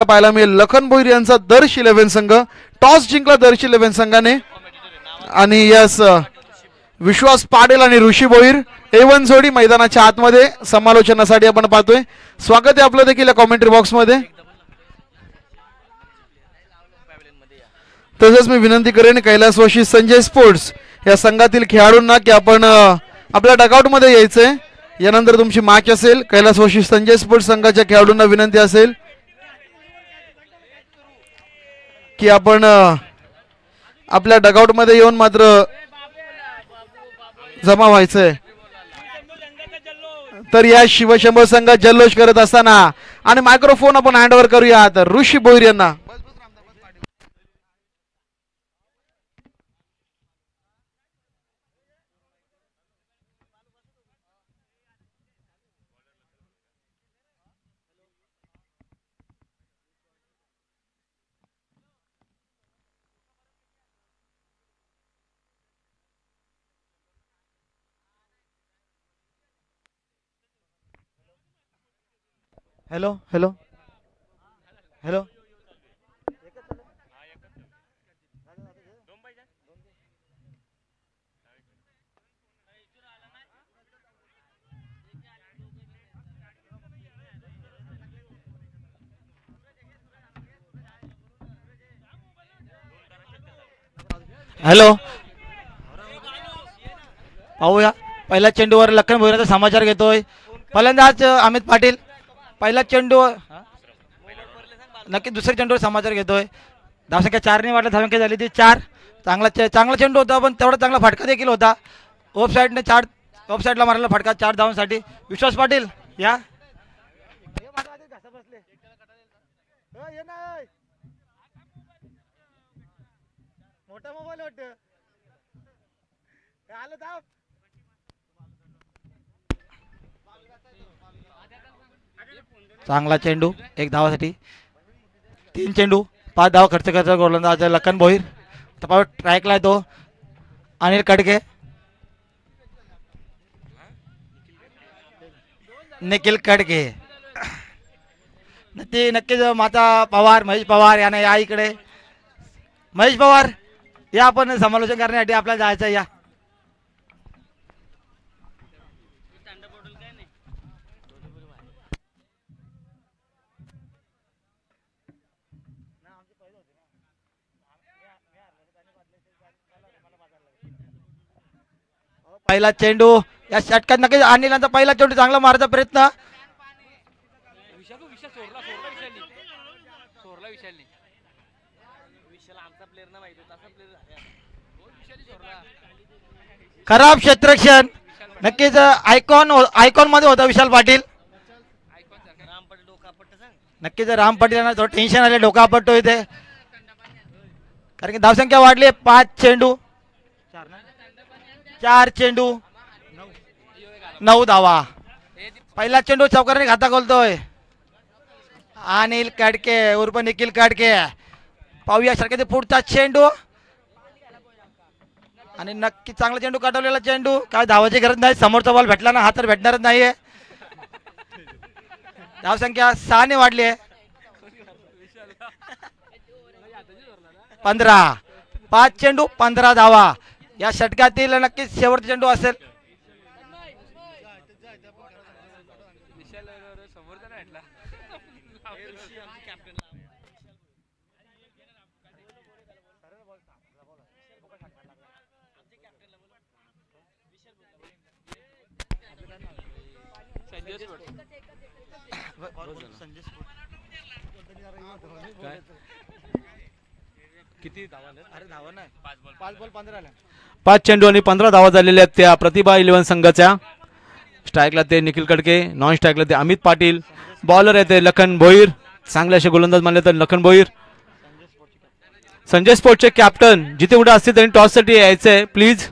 पाहायला मिळेल लखन भोईर यांचा दर्श 11 संघ टॉस जिंकला दर्श 11 संघाने आणि यस विश्वास पाटील आणि ऋषी भोईर A1 जोडी मैदानाच्या आतमध्ये समालोचनासाठी आपण पाहतोय. स्वागत आहे आपलं देखील कॉमेंट्री बॉक्स मध्ये. तसंच मी विनंती करेन कैलासवासी संजय स्पोर्ट्स या संघातील खेळाडूंना की आपण आपल्या डगआउट मध्ये यायचंय. यानंतर तुमची मॅच असेल. कैलासवासी संजय स्पोर्ट्स संघाच्या खेळाडूंना विनंती असेल की आपण आपल्या डगआउट मध्ये येऊन मात्र जमा व्हायचंय. तर या शिवशंभर संघ जल्लोष करत असताना आणि मायक्रोफोन आपण हँड ओव्हर करूया तर ऋषी भोईर यांना. हॅलो हॅलो हॅलो हॅलो पाहूया पहिल्या चेंडूवर लखन भोईरचा समाचार घेतोय. फलंदाज अमित पाटील पहिला चेंडू नक्की दुसऱ्या चेंडूवर समाचार घेतोय. धावसंख्या 4ने वाटला धावसंख्या झाली ती 4. चांगला चेंडू होता पण तेवढा चांगला फटका देखील होता. ऑफ साईडने 4 ऑफ साईडला मारलेला फटका 4 धावांसाठी. विश्वास पाटील या मोठा मोबाईल वाटतं आलं धाव. चांगला चेंडू 1 धावासाठी. 3 चेंडू 5 धावा खर्च करता गोलंदाज लखन भोईर. तपा ट्रॅकला आहे तो अनिल कडके. निखिल कडके नक्कीच माता पवार महेश पवार याने या इकडे. महेश पवार या आपण समालोचन करण्यासाठी आपल्याला जायचं या. पहिला चेंडू या षटकात नक्कीच अनिलांचा पहिला चेंडू चांगला मारायचा प्रयत्न. खराब क्षेत्ररक्षण नक्कीच आयकॉन मध्ये होता विशाल पाटील. नक्कीच राम पाटील यांना थोडं टेन्शन आले डोका पडतो इथे कारण की धावसंख्या वाढली. 5 चेंडू 4 चेंडू 9 धावा. पहिला चेंडू चौकाराने खाता खोलतोय अनिल कडके उर्फ निखिल कडके. पाहूया सारखे पुढचा चेंडू आणि नक्की चांगला चेंडू काढवलेला चेंडू. काय धावाची गरज नाही. समोरचा बॉल भेटला ना हा तर भेटणारच नाहीये. धावसंख्या 6ने वाढली आहे. 15 5 चेंडू 15 धावा. या षटकातील नक्कीच शेवटचा चेंडू असेल. किती धावा? अरे धावा नाही 5 बॉल 15 ला 5 चेंडू आणि 15 धावा झालेल्या आहेत त्या प्रतिभा 11 संघाच्या. स्ट्राईकला ते निखिल कडके, नॉन स्ट्राईकला ते अमित पाटील, बॉलर आहे ते लखन भोईर. चांगले असे गोलंदाज मानले तर लखन भोईर. संजय स्पोर्ट्सचे कॅप्टन जिथे कुठे असतील त्यांनी टॉससाठी यायचंय प्लीज.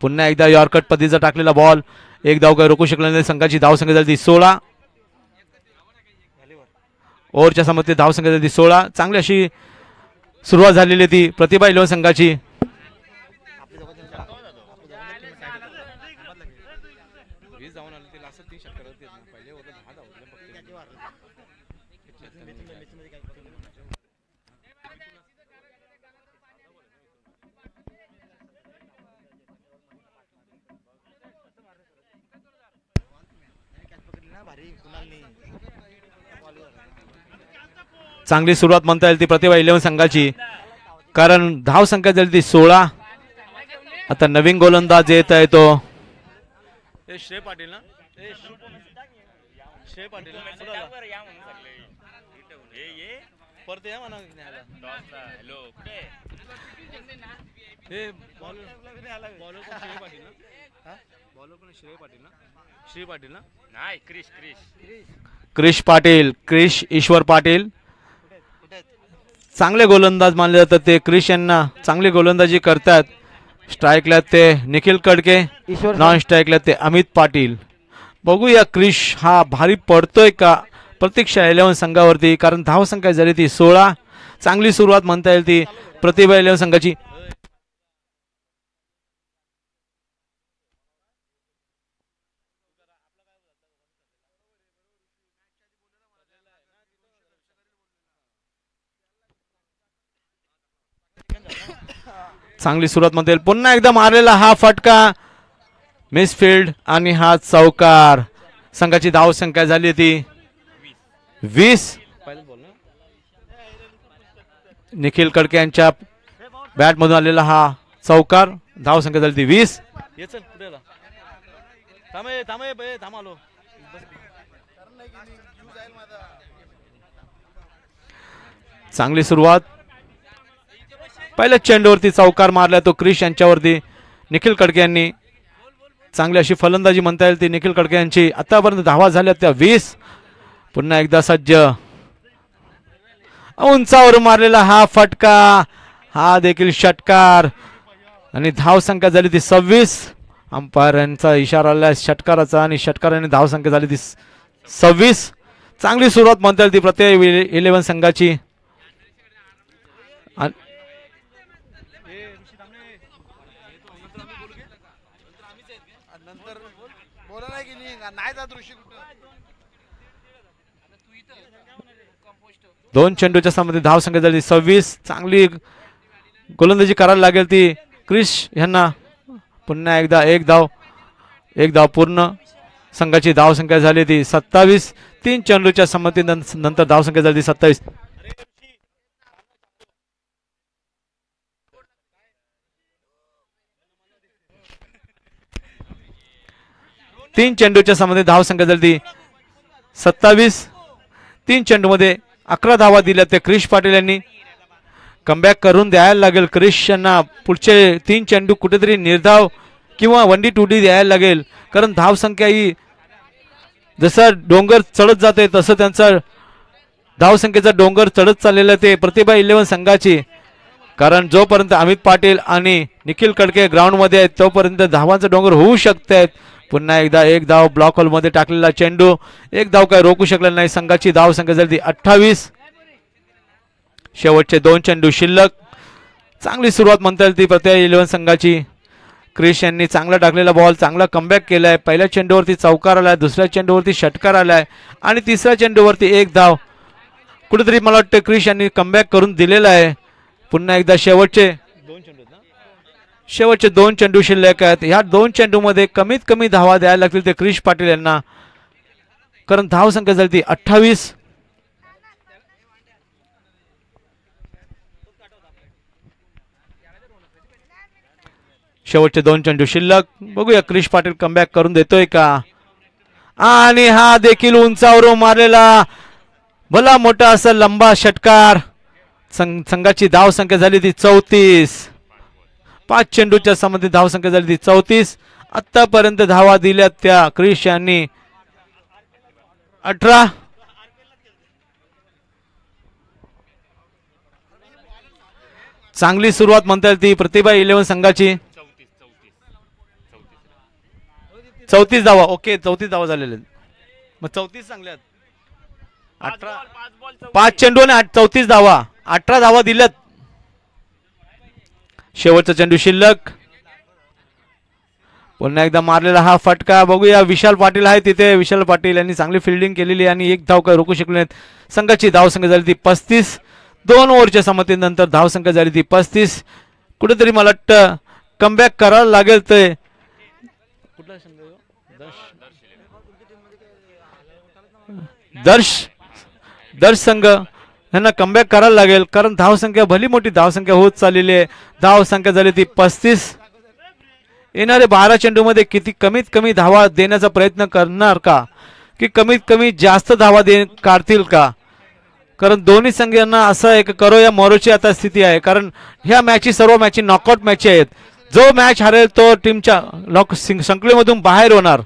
पुन्हा एकदा यॉर्कट पद्धतीचा टाकलेला बॉल. एक धाव काही रोखू शकला नाही. संघाची धावसंख्या झाली 16. ओव्हरच्या समोर धावसंख्या झाली 16. चांगली अशी सुरुवात झालेली ती प्रतिभा 11 संघाची. चांगली सुरुवात म्हणता येईल ती प्रतिभा 11 संघाची, कारण धाव संख्या झाली ती 16. आता नवीन गोलंदाज येत आहे तो श्रेय पाटील ना, श्रेय पाटील क्रिश पाटील, क्रिश ईश्वर पाटील चांगले गोलंदाज मानले जातात ते. क्रिश यांना चांगली गोलंदाजी करतात. स्ट्राईकला ते निखिल कडके, नॉन स्ट्राईकला ते अमित पाटील. बघूया क्रिश हा भारी पडतोय का प्रतीक्षा 11 संघावरती, कारण धाव संख्या झाली ती 16. चांगली सुरुवात म्हणता येईल ती प्रतिभा 11 संघाची. चांगली सुरुवात म्हणता येईल. पुन्हा एकदा मारलेला हा फटका मिसफील्ड आणि हा चौकार. संघाची धाव संख्या झाली ती 20. निखिल कडके यांच्या बॅट मधून आलेला हा चौकार. धाव संख्या झाली ती 20. चांगली सुरुवात. पहिल्या चेंडूवरती चौकार मारला तो क्रिश यांच्यावरती. निखिल कडके यांनी चांगली अशी फलंदाजी म्हणता येईल ती निखिल कडके यांची. आतापर्यंत धावा झाल्या त्या 20. पुन्हा एकदा सज्ज. उंचावर मारलेला हा फटका, हा देखील षटकार आणि धाव संख्या झाली ती 26. अंपायर यांचा इशारा आला षटकाराचा आणि षटकाराने धाव संख्या झाली ती 26. चांगली सुरुवात म्हणता येईल ती प्रत्येक 11 संघाची. दोन चेंडूच्या सामने धाव संख्या झाली 26. चांगली गोलंदाजी करायला लागेल ती क्रिश यांना. पुन्हा एकदा एक धाव पूर्ण. संघाची धाव संख्या झाली ती 27. 3 चेंडूच्या संमती नंतर धाव संख्या झाली 27. 3 चेंडूच्या संबंधित धाव संख्या झाली 27. 3 चेंडूमध्ये 11 धावा दिल्या ते क्रिश पाटील यांनी. कमबॅक करून द्यायला लागेल क्रिश यांना. पुढचे 3 चेंडू कुठेतरी निर्धाव किंवा 1D 2D द्यायला लागेल, कारण धाव संख्या ही जसं डोंगर चढत जाते तसं त्यांचा धाव संख्येचा डोंगर चढत चाललेला ते प्रतिभा 11 संघाची. कारण जोपर्यंत अमित पाटील आणि निखिल कडके ग्राउंड मध्ये आहेत तोपर्यंत धावांचा डोंगर होऊ शकतात. पुन्हा एकदा एक धाव ब्लॉक होल मध्ये टाकलेला चेंडू. एक धाव काय रोखू शकला नाही. संघाची धाव संख्या झाली 28. शेवटचे 2 चेंडू शिल्लक. चांगली सुरुवात म्हणता येईल ती प्रतिभा 11 संघाची. क्रिश यांनी चांगला टाकलेला बॉल चांगला कमबॅक केलाय. पहिल्या चेंडूवरती चौकार आलाय, दुसऱ्या चेंडूवरती षटकार आलाय आणि तिसऱ्या चेंडूवरती एक धाव. कुठेतरी मला वाटतं क्रिश यांनी कमबॅक करून दिलेला आहे. पुन्हा एकदा शेवटचे 2 चेंडू शिल्लक आहेत. ह्या 2 चेंडूमध्ये कमीत कमी धावा द्यायला लागतील ते क्रिश पाटील यांना, कारण धाव संख्या झाली ती 28. शेवटचे 2 चेंडू शिल्लक. बघूया क्रिश पाटील कमबॅक करून देतोय का. आणि हा देखील उंचावरून मारलेला भला मोठा असा लंबा षटकार. संघाची धाव संख्या झाली ती 34. 5 चेंडूच्या संबंधित धाव संख्या झाली ती 34. आतापर्यंत धावा दिल्या त्या क्रिश यांनी 18. चांगली सुरुवात म्हणता येईल ती प्रतिभा 11 संघाची. 34 धावा. ओके 34 धावा झालेल्या. मग 34 चांगल्या. 5 चेंडू आणि 34 धावा. 18 धावा दिल्यात. शेवटचा चेंडू शिल्लक. पुन्हा एकदा मारलेला हा फटका. बघूया विशाल पाटील आहे तिथे. विशाल पाटील यांनी चांगली फिल्डिंग केलेली आणि एक धाव काय रोखू शकले नाहीत. संघाची धाव संख्या झाली ती 35. 2 ओव्हरच्या संमतीनंतर धाव संख्या झाली ती 35. कुठेतरी मला वाटतं कमबॅक करायला लागेल ते. दर्श संघ यांना कमबॅक करायला लागेल, कारण धावसंख्या भली मोठी धावसंख्या होत चाललेली आहे. धावसंख्या झाली ती 35. येणारे 12 चेंडूमध्ये किती कमीत कमी धावा देण्याचा प्रयत्न करणार का, की कमीत कमी जास्त धावा काढतील का, कारण दोन्ही संघांना असं एक करो या मोरोची आता स्थिती आहे. कारण ह्या मॅची सर्व मॅची नॉकआउट मॅची आहेत. जो मॅच हरेल तो टीमच्या संकुलेमधून बाहेर होणार.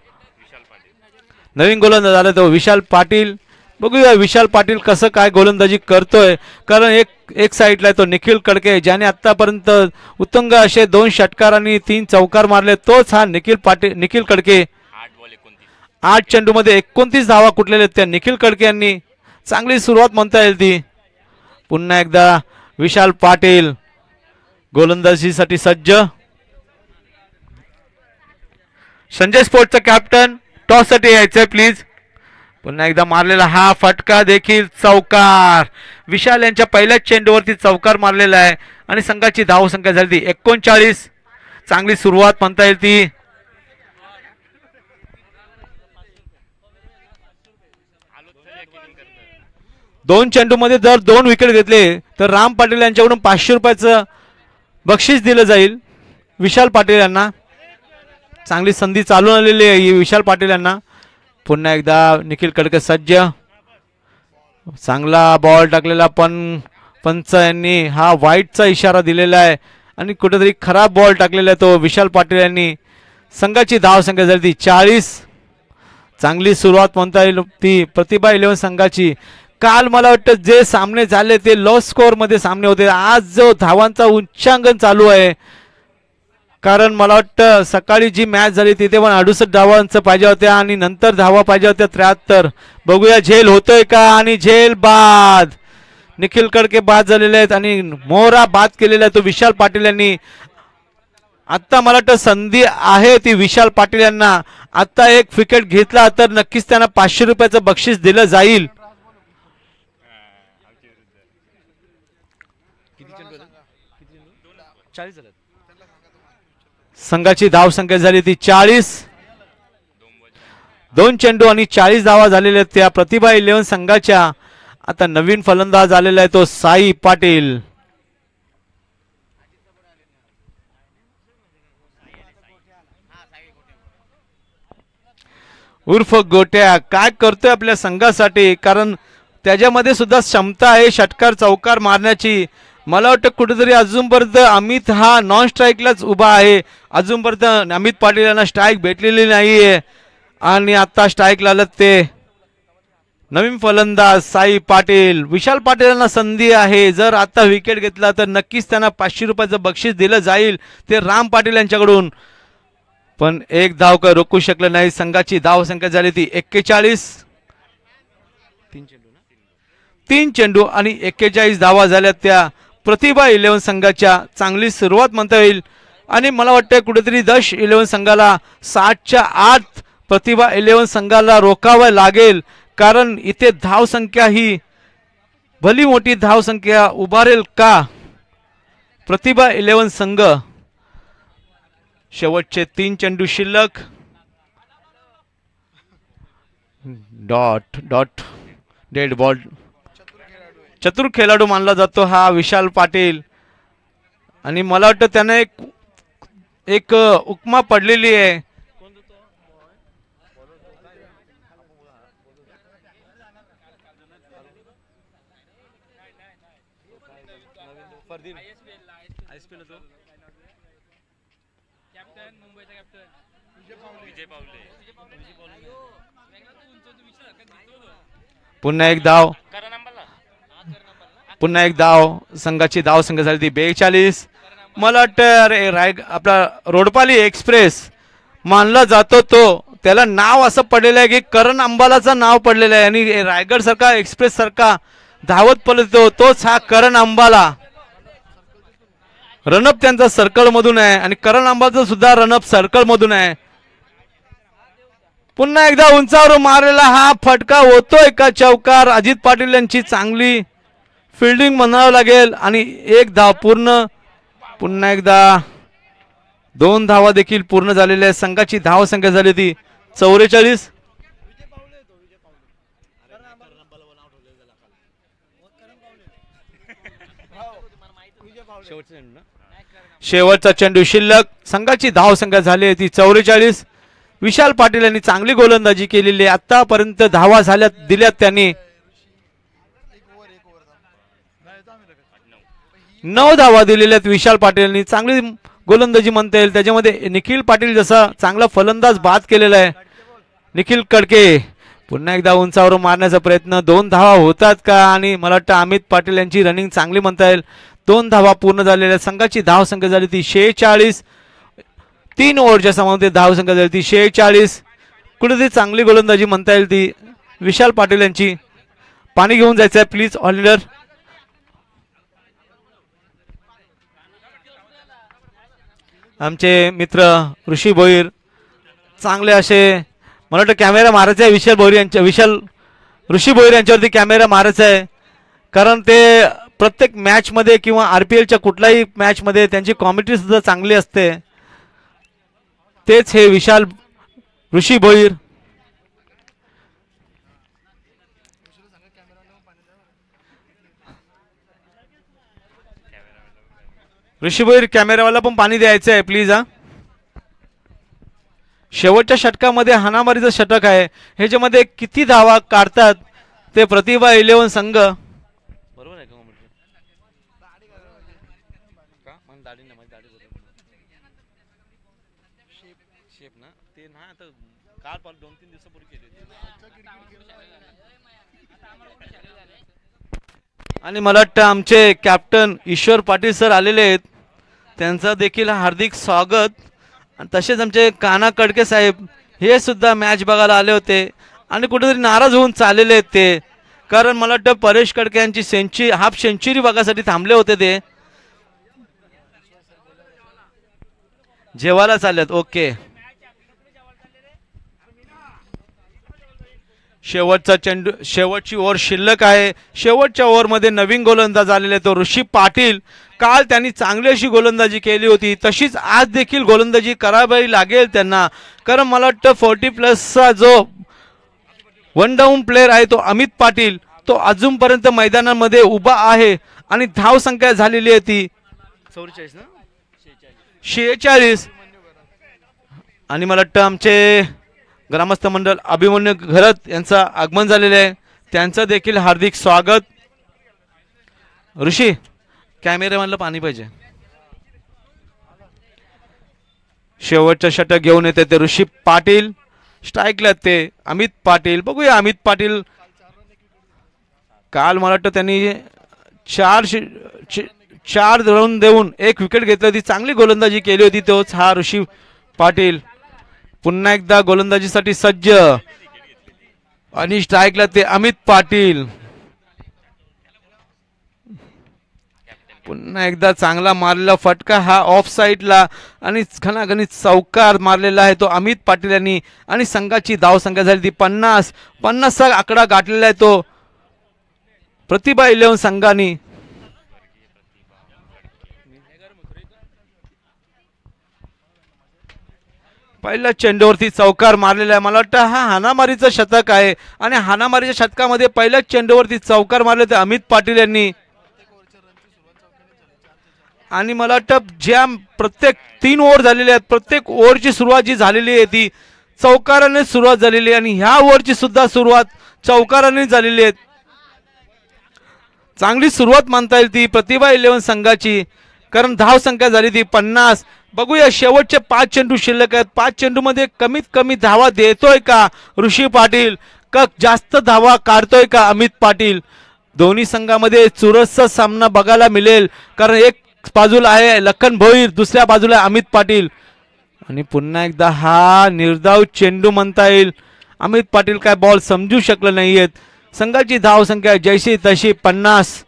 नवीन गोलंदाज आला तो विशाल पाटील. बघूया विशाल पाटील कसं काय गोलंदाजी करतोय, कारण एक साईडला तो निखिल कडके ज्याने आतापर्यंत उत्तुंग असे 2 षटकार आणि 3 चौकार मारले, तोच हा निखिल कडके. 8 चेंडूमध्ये 29 धावा कुठलेल्या त्या निखिल कडके यांनी चांगली सुरुवात म्हणता येईल ती. पुन्हा एकदा विशाल पाटील गोलंदाजीसाठी सज्ज. संजय स्पोर्टचा कॅप्टन टॉस साठी यायचंय प्लीज. पुन्हा एकदा मारलेला हा फटका देखील चौकार. विशाल यांच्या पहिल्याच चेंडूवरती चौकार मारलेला आहे आणि संघाची धावसंख्या झाली 39. चांगली सुरुवात म्हणता येईल ती. दोन चेंडूमध्ये जर 2 विकेट घेतले तर राम पाटील यांच्याकडून 500 रुपयाचं बक्षीस दिलं जाईल विशाल पाटील यांना. चांगली संधी चालून आलेली आहे विशाल पाटील यांना. पुन्हा एकदा निखिल कडके सज्ज. चांगला बॉल टाकलेला पण पंच यांनी हा वाईटचा इशारा दिलेला आहे आणि कुठेतरी खराब बॉल टाकलेला आहे तो विशाल पाटील यांनी. संघाची धावसंख्या झाली 40. चांगली सुरुवात म्हणता येईल ती प्रतिभा 11 संघाची. काल मला वाटतं जे सामने झाले ते लो स्कोअर मध्ये सामने होते. आज जो धावांचा उच्चांकन चालू आहे, कारण मला वाटतं सकाळी जी मॅच झाली तिथे पण 68 धावांचं पाहिजे होत्या आणि नंतर धावा पाहिजे होत्या 73. बघूया झेल होतोय का, आणि झेल बाद. निखिल कडके बाद झालेले आहेत आणि मोहरा बाद केलेला आहे तो विशाल पाटील यांनी. आता मला वाटतं संधी आहे ती विशाल पाटील यांना. आता एक विकेट घेतला तर नक्कीच त्यांना 500 रुपयाचं बक्षीस दिलं जाईल. संघाची धावसंख्या झाली ती 40. 2 चेंडू आणि 40 धावा झालेल्या त्या प्रतिभा 11 संघाच्या. आता नवीन फलंदाज आलेला आहे तो साई पाटील. उर्फ गोट्या काय करतोय आपल्या संघासाठी, कारण त्याच्यामध्ये सुद्धा क्षमता आहे षटकार चौकार मारण्याची. मला वाटतं कुठेतरी अजूनपर्यंत अमित हा नॉन स्ट्राईकलाच उभा आहे. अजूनपर्यंत अमित पाटील यांना स्ट्राईक भेटलेली नाहीये आणि आता स्ट्राईकला आलं ते नवीन फलंदाज साई पाटील. विशाल पाटील यांना संधी आहे. जर आता विकेट घेतला तर नक्कीच त्यांना 500 रुपयाचं बक्षीस दिलं जाईल ते राम पाटील यांच्याकडून. पण एक धाव का रोखू शकलं नाही. संघाची धावसंख्या झाली ती 41. 3 चेंडू आणि 41 धावा झाल्या त्या प्रतिभा 11 संघाच्या. चांगली सुरुवात म्हणता येईल आणि मला वाटतं कुठेतरी 11 संघाला 60च्या आत प्रतिभा 11 संघाला रोखावं लागेल, कारण इथे धावसंख्या ही भली मोठी धावसंख्या उभारेल का प्रतिभा 11 संघ. शेवटचे 3 चेंडू शिल्लक. Dot dead ball. चतुर खेळाडू मानला जातो हा विशाल पाटील आणि मला वाटतं त्याने एक उपमा पडलेली आहे. पुन्हा एक धाव. संघाची धाव संख्या झाली ती 42. मला वाटतं आपला रोडपाली एक्सप्रेस मानला जातो तो, त्याला नाव असं पडलेलं आहे की करण अंबालाचं नाव पडलेलं आहे आणि रायगड सारखा एक्सप्रेस सारखा धावत पडतो तोच हा करण अंबाला. रनअप त्यांचा सर्कल मधून आहे आणि करण अंबाचं सुद्धा रनअप सर्कल मधून आहे. पुन्हा एकदा उंचावर मारलेला हा फटका होतोय का चौकार. अजित पाटील यांची चांगली फिल्डिंग म्हणावं लागेल आणि एक धाव पूर्ण. पुन्हा एकदा 2 धावा देखील पूर्ण झालेल्या आहेत. संघाची धाव संख्या झाली ती 44. शेवटचा चेंडू शिल्लक. संघाची धाव संख्या झाली ती 44. विशाल पाटील यांनी चांगली गोलंदाजी केलेली. आतापर्यंत धावा दिल्यात त्यांनी. 9 धावा दिलेल्या आहेत विशाल पाटील यांनी. चांगली गोलंदाजी म्हणता येईल. त्याच्यामध्ये निखिल पाटील जसा चांगला फलंदाज बाद केलेला आहे. निखिल कडके पुन्हा एकदा उंचावर मारण्याचा प्रयत्न. 2 धावा होतात का? आणि मला वाटतं अमित पाटील यांची रनिंग चांगली म्हणता येईल. 2 धावा पूर्ण झालेल्या. संघाची धाव संख्या झाली ती 46. 3 ओव्हरच्या समामध्ये धाव संख्या झाली ती 46. कुठेतरी चांगली गोलंदाजी म्हणता येईल ती विशाल पाटील यांची. पाणी घेऊन जायचं आहे प्लीज ऑलरेडर. आमचे मित्र ऋषी भोईर चांगले असे मला वाटतं कॅमेरा मारायचा आहे ऋषी भोईर यांच्यावरती कॅमेरा मारायचा आहे. कारण ते प्रत्येक मॅचमध्ये किंवा RPLच्या कुठल्याही मॅचमध्ये त्यांची कॉमेंट्री सुद्धा चांगली असते. तेच हे ऋषी भोईर. ऋषी भोईर कॅमेरावाला पण पाणी द्यायचं आहे प्लीज हा. शेवटच्या षटकामध्ये हाणामारीचं षटक आहे. ह्याच्यामध्ये किती धावा काढतात ते प्रतिभा 11 संघ. बरोबर आहे का? आणि मला वाटतं आमचे कॅप्टन ईश्वर पाटील सर आलेले आहेत. त्यांचं देखील हार्दिक स्वागत. तसेच आमचे काना कडके साहेब हे सुद्धा मॅच बघायला आले होते आणि कुठेतरी नाराज होऊन चाललेले आहेत ते. कारण मला वाटतं परेश कडके यांची हाफ सेंचुरी बघायसाठी थांबले होते. ते जेवायला चाललेत. ओके. शेवटचा चेंडू शेवटची ओव्हर शिल्लक आहे. शेवटच्या ओव्हरमध्ये नवीन गोलंदाज आलेले तो ऋषी पाटील. काल त्यांनी चांगली अशी गोलंदाजी केली होती. तशीच आज देखील गोलंदाजी करावी लागेल त्यांना. कारण मला वाटतं 40+ जो 1 डाऊन प्लेअर आहे तो अमित पाटील तो अजूनपर्यंत मैदानामध्ये उभा आहे. आणि धाव संख्या झालेली आहे ती 46. आणि मला वाटतं आमचे ग्रामस्थ मंडळ अभिमन्यू घरत यांचं आगमन झालेलं आहे. त्यांचं देखील हार्दिक स्वागत. ऋषी कॅमेरामॅनला पाणी पाहिजे. शेवटचं षटक घेऊन येते ते ऋषी पाटील. स्ट्राईकला ते अमित पाटील. बघूया अमित पाटील. काल मला वाटतं त्यांनी 4 रन देऊन 1 विकेट घेतली होती. चांगली गोलंदाजी केली होती. तोच हा ऋषी पाटील पुन्हा एकदा गोलंदाजीसाठी सज्ज. आणि स्ट्राईकला ते अमित पाटील. पुन्हा एकदा चांगला मारलेला फटका हा ऑफ साईडला आणि घणाघणीत चौकार मारलेला आहे तो अमित पाटील यांनी. आणि संघाची धाव संख्या झाली ती 50चा आकडा गाठलेला आहे तो प्रतिभा 11 संघाने. पहिल्या चेंडूवरती चौकार मारलेला आहे. मला वाटतं हा हाणामारीचं शतक आहे. आणि हाणामारीच्या शतकामध्ये पहिल्याच चेंडूवरती चौकार मारले ते अमित पाटील यांनी. आणि मला वाटतं ज्या प्रत्येक 3 ओव्हर झालेले आहेत प्रत्येक ओव्हरची सुरुवात जी झालेली आहे ती चौकाराने सुरुवात झालेली आहे. आणि ह्या ओव्हरची सुद्धा सुरुवात चौकाराने झालेली आहे. चांगली सुरुवात मानता येईल ती प्रतिभा 11 संघाची. कारण धाव संख्या झाली ती 50. बघूया शेवटचे 5 चेंडू शिल्लक आहेत. 5 चेंडूमध्ये कमीत कमी धावा देतोय का ऋषी पाटील का जास्त धावा काढतोय का अमित पाटील. दोन्ही संघामध्ये चुरसचा सामना बघायला मिळेल. कारण एक बाजूला आहे लखन भोईर दुसऱ्या बाजूला अमित पाटील. आणि पुन्हा एकदा हा निर्धाव चेंडू म्हणता येईल. अमित पाटील काय बॉल समजू शकले नाहीयेत. संघाची धाव संख्या जैशी तशी 50.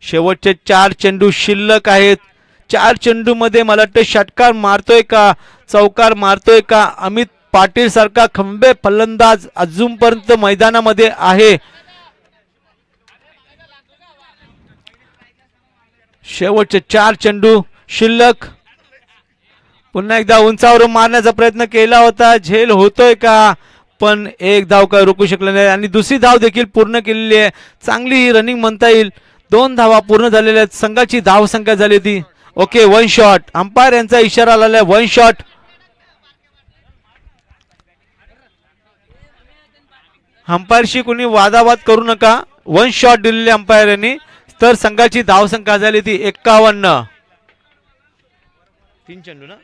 शेवटचे 4 चेंडू शिल्लक आहेत. 4 चेंडूमध्ये मला वाटतं षटकार मारतोय का चौकार मारतोय का अमित पाटील सारखा खंबे फलंदाज अजूनपर्यंत मैदानामध्ये आहे. शेवटचे 4 चेंडू शिल्लक. पुन्हा एकदा उंचावर मारण्याचा प्रयत्न केला होता. झेल होतोय का पण एक धाव काय रोखू शकले नाही. आणि दुसरी धाव देखील पूर्ण केलेली आहे. चांगली ही रनिंग म्हणता येईल. 2 धावा पूर्ण झालेल्या आहेत. संघाची धाव संख्या झाली होती ओके 1 शॉट. अंपायर यांचा इशारा आलेला आहे 1 शॉट. अंपायरशी कोणी वादावाद करू नका. 1 शॉट दिलेले अंपायर यांनी. तर संघाची धाव संख्या झाली ती 51. 3 चेंडू ना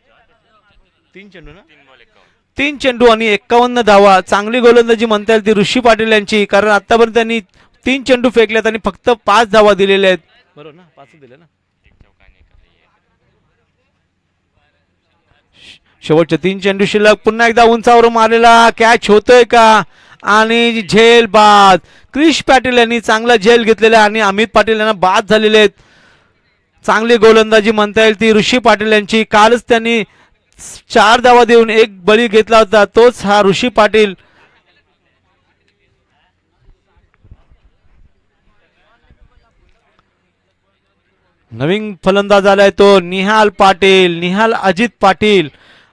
3 चेंडू आणि 51 धावा. चांगली गोलंदाजी म्हणता येईल ती ऋषी पाटील यांची, कारण आतापर्यंत त्यांनी 3 चेंडू फेकल्यात आणि फक्त 5 धावा दिलेल्या आहेत. बरोबर ना 5 दिले ना. शेवटचे 3 चेंडू शिल्लक. पुन्हा एकदा उंचावर मारलेला कॅच होतोय का आणि झेल बाद. क्रिश पाटील यांनी चांगला झेल घेतलेला आणि अमित पाटील यांना बाद झालेले आहेत. चांगली गोलंदाजी म्हणता येईल ती ऋषी पाटील यांची. कालच त्यांनी 4 धावा देऊन 1 बळी घेतला होता, तोच हा ऋषी पाटील. नवीन फलंदाज आलाय तो निहाल पाटील, निहाल अजित पाटील.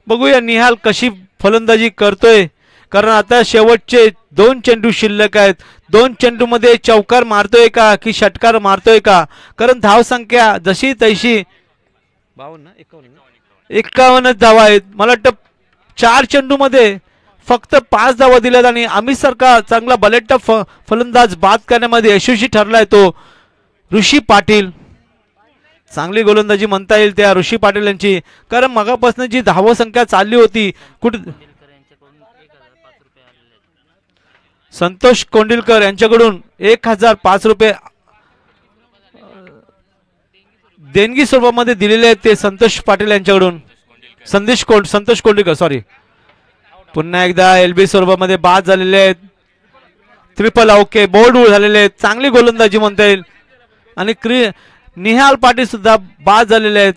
बघूया निहाल कशी फलंदाजी करतोय, कारण आता शेवटचे 2 चेंडू शिल्लक आहेत. 2 चेंडू मध्ये चौकार मारतोय का की षटकार मारतोय का, कारण धाव संख्या जशी तैशी 51 धावा आहेत. मला वाटतं 4 चेंडू मध्ये फक्त 5 धावा दिल्यात आणि अमित सारखा चांगला बलेट्टा फलंदाज बाद करण्यामध्ये यशस्वी ठरलाय तो ऋषी पाटील. चांगली गोलंदाजी म्हणता येईल त्या ऋषी पाटील यांची, कारण मगापासून जी धाव संख्या चालली होती कुठे संतोष कोंडिलकर यांच्याकडून 1005 रुपये देणगी स्वरूपामध्ये दिलेले आहेत ते संतोष पाटील यांच्याकडून. संतोष कोंडिलकर सॉरी. पुन्हा एकदा एलबी स्वरूपामध्ये बाद झालेले आहेत. ट्रिपल ओके बोल्ड झालेले आहेत. चांगली गोलंदाजी म्हणता येईल आणि निहाल पाटील सुद्धा बाद झालेले आहेत.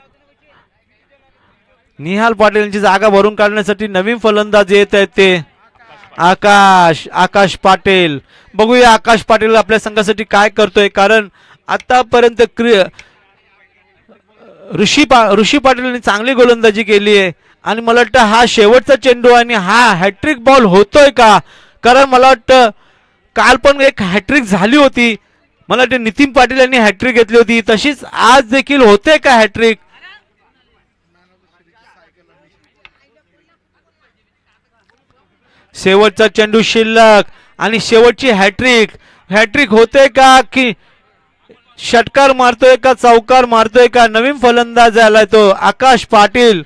निहाल पाटील यांची जागा भरून काढण्यासाठी नवीन फलंदाज येत आहेत ते आकाश पाटील. बघूया आकाश पाटील आपल्या संघासाठी काय करतोय, कारण आतापर्यंत ऋषी पाटील यांनी चांगली गोलंदाजी केली आहे आणि मला वाटतं हा शेवटचा चेंडू आणि हा हॅट्रिक बॉल होतोय का, कारण मला वाटतं काल पण एक हॅट्रिक झाली होती. मला वाटतं नितीन पाटील यांनी हॅट्रिक घेतली होती, तशीच आज देखील होते का हॅट्रिक. शेवटचा चेंडू शिल्लक आणि शेवटची हॅट्रिक होते का की षटकार मारतोय का चौकार मारतोय का. नवीन फलंदाज आलाय तो आकाश पाटील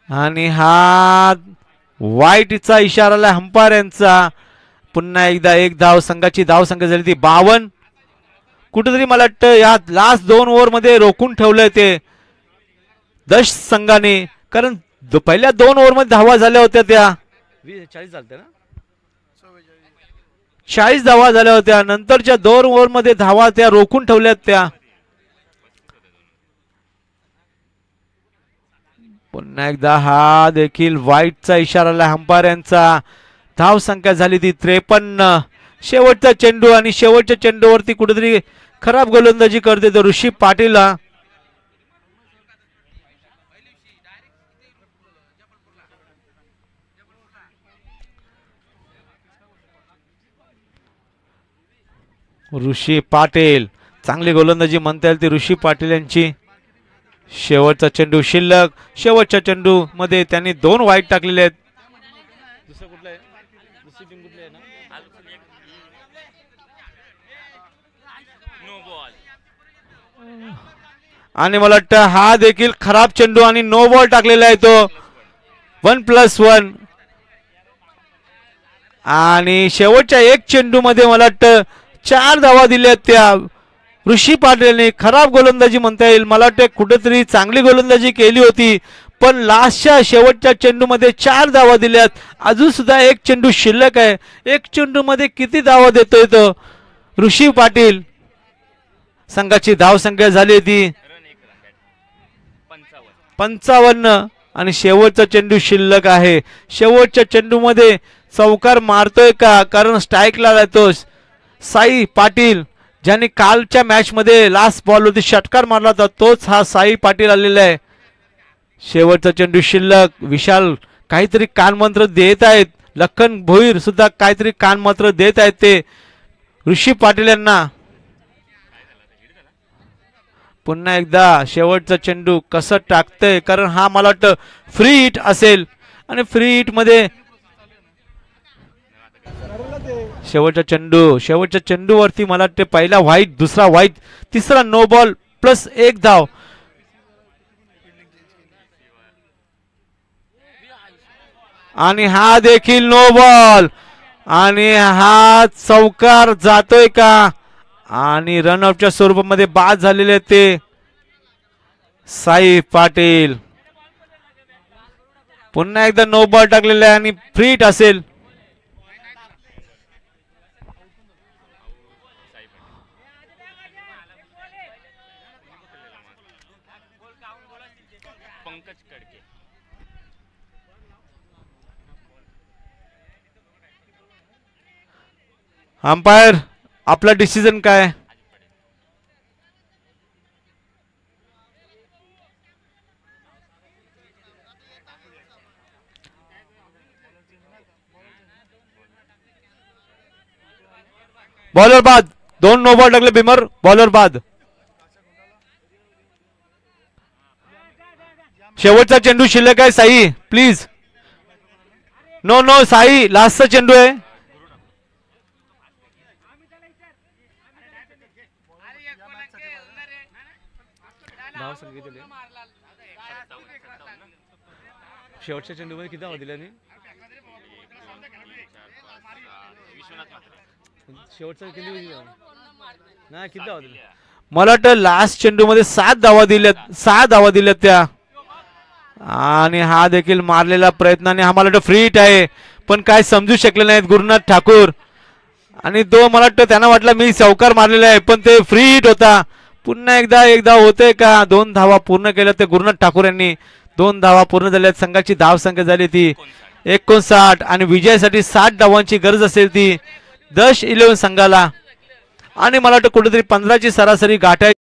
आणि हा वाईटचा इशारा आलाय अंपायर यांचा. पुन्हा एकदा 1 धाव. संघाची धाव संख्या झाली ती 52. कुठेतरी मला वाटतं या लास्ट 2 ओव्हर मध्ये रोखून ठेवलंय ते दश संघाने, कारण पहिल्या 2 ओव्हर मध्ये धावा झाल्या होत्या त्या 40 धावा झाल्या होत्या. नंतरच्या 2 ओव्हर मध्ये धावा त्या रोखून ठेवल्यात त्या. पुन्हा एकदा हा देखील वाईटचा इशारा आला अंपायर यांचा. धाव संख्या झाली ती 53. शेवटचा चेंडू आणि शेवटच्या चेंडूवरती कुठेतरी खराब गोलंदाजी करते तो ऋषी पाटील. ऋषी पाटील चांगली गोलंदाजी म्हणता येईल ती ऋषी पाटील यांची. शेवटचा चेंडू शिल्लक. शेवटच्या चेंडू मध्ये त्यांनी 2 वाईट टाकलेले आहेत. आणि मला वाटतं हा देखील खराब चेंडू आणि नो बॉल टाकलेला आहे तो 1+1. आणि शेवटच्या 1 चेंडू मध्ये मला वाटतं 4 धावा दिल्यात त्या ऋषी पाटीलने. खराब गोलंदाजी म्हणता येईल. मला वाटतं कुठेतरी चांगली गोलंदाजी केली होती, पण लास्टच्या शेवटच्या चेंडू मध्ये 4 धावा दिल्यात. अजून सुद्धा 1 चेंडू शिल्लक आहे. 1 चेंडू मध्ये किती धावा देतोय तो ऋषी पाटील. संघाची धाव संख्या झाली ती 55 आणि शेवटचा चेंडू शिल्लक आहे. शेवटच्या चेंडू मध्ये चौकार मारतोय का, कारण स्ट्राईकला येतो साई पाटील, ज्याने कालच्या मॅच मध्ये लास्ट बॉल वरती षटकार मारला होता, तोच हा साई पाटील आलेला आहे. शेवटचा चेंडू शिल्लक. विशाल काहीतरी कानमंत्र देत आहेत. लखन भोईर सुद्धा काहीतरी कानमंत्र देत आहेत ते ऋषी पाटील यांना. पुन्हा एकदा शेवटचा चेंडू कसं टाकतंय, कारण हा मला वाटतं फ्री हिट असेल आणि फ्री हिट मध्ये शेवटच्या चेंडूवरती मला वाटते पहिला व्हाईट, दुसरा व्हाईट, तिसरा नो बॉल प्लस 1 धाव. आणि हा देखील नो बॉल आणि हा चौकार जातोय का आणि रनआउटच्या स्वरूपामध्ये बाद झालेले ते साई पाटील. पुन्हा एकदा नो बॉल टाकलेला आहे आणि फ्री हिट असेल. अंपायर आपला डिसिजन काय? बॉलर बाद, 2 नो बॉल टाकले बिमर, बॉलर बाद. शेवटचा चेंडू शिल्लक आहे Sai, please. No no Sai, लास्टचा चेंडू आहे. शेवटच्या चेंडूमध्ये किती धावा दिल्या? शेवटचा चेंडू नाही, किती धावा दिल्या? मला वाटतं लास्ट चेंडू मध्ये 7 धावा दिल्यात, 6 धावा दिल्यात त्या. आणि हा देखील मारलेला प्रयत्नाने हा मला वाटतं फ्री हिट आहे, पण काय समजू शकले नाहीत गुरुनाथ ठाकूर. आणि तो मला वाटतं त्यांना वाटलं मी चौकार मारलेला आहे, पण ते फ्री हिट होता. पुन्हा एकदा होतंय का? 2 धावा पूर्ण केल्या ते गुरुनाथ ठाकूर यांनी. 2 धावा पूर्ण झाल्यात. संघाची धाव संख्या झाली ती 59 आणि विजयासाठी 60 धावांची गरज असेल ती 10-11 संघाला. आणि मला वाटतं कुठेतरी 15ची सरासरी गाठायची.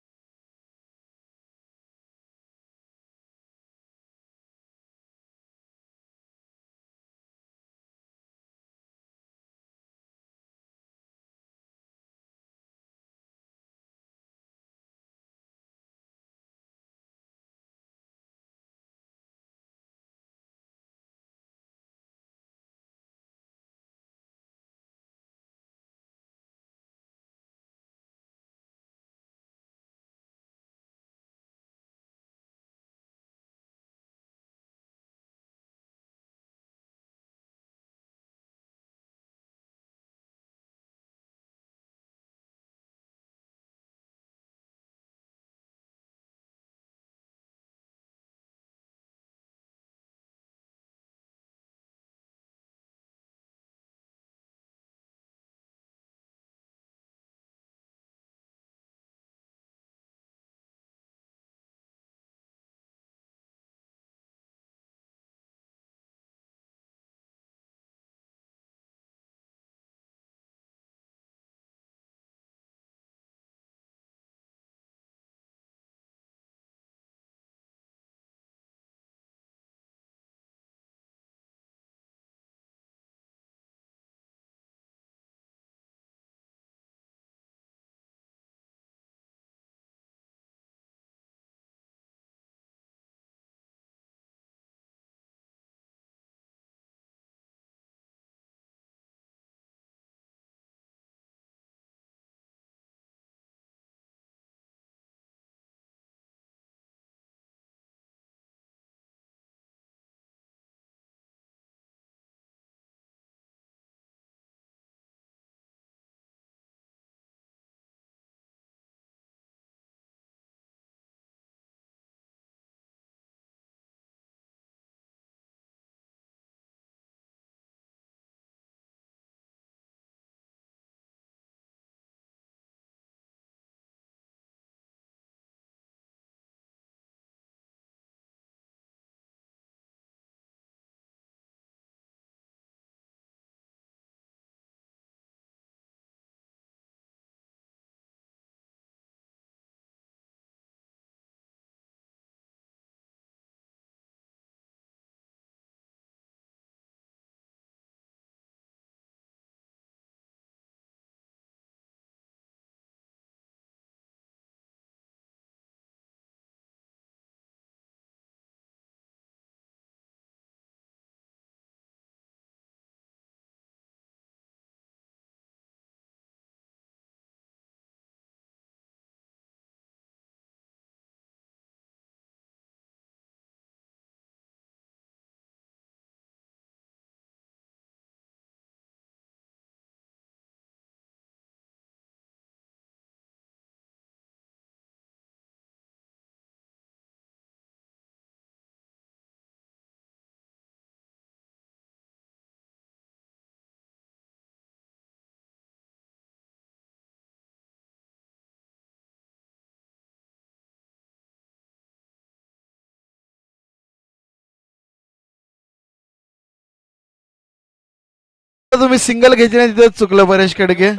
तुम्ही सिंगल घ्यायची नाही तिथं चुकलं परेश खडके.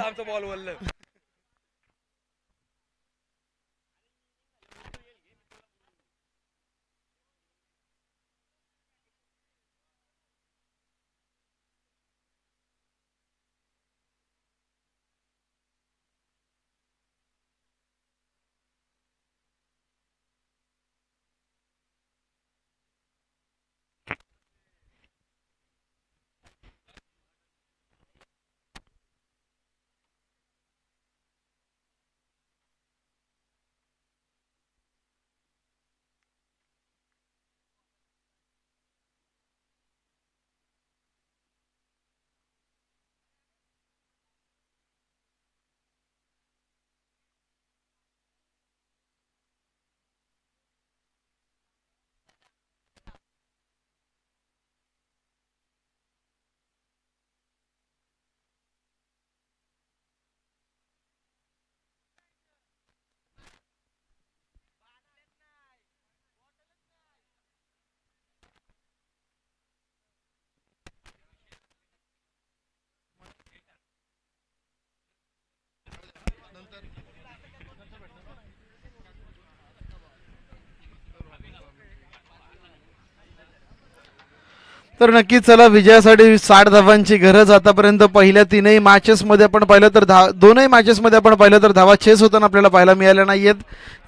तर नक्कीच चला विजयासाठी 60 धावांची गरज. आतापर्यंत पहिल्या तीनही मॅचेस मध्ये आपण पाहिलं तर दोनही मॅचेस मध्ये आपण पाहिलं तर धावा चेस होताना आपल्याला पाहायला मिळाल्या नाहीयेत.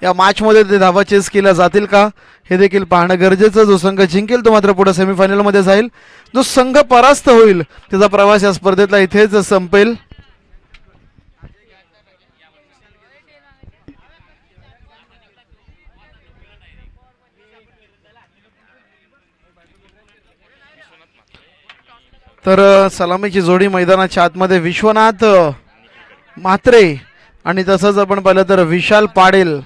या मॅच मध्ये ते धावा चेस केल्या जातील का हे देखील पाहणं गरजेचं. जो संघ जिंकेल तो मात्र पुढे सेमीफायनल मध्ये जाईल. जो संघ परास्त होईल त्याचा प्रवास या स्पर्धेतला इथेच संपेल. तर सलामीची जोडी मैदानाच्या आतमध्ये विश्वनाथ म्हात्रे आणि तसंच आपण पाहिलं तर विशाल पाडेल.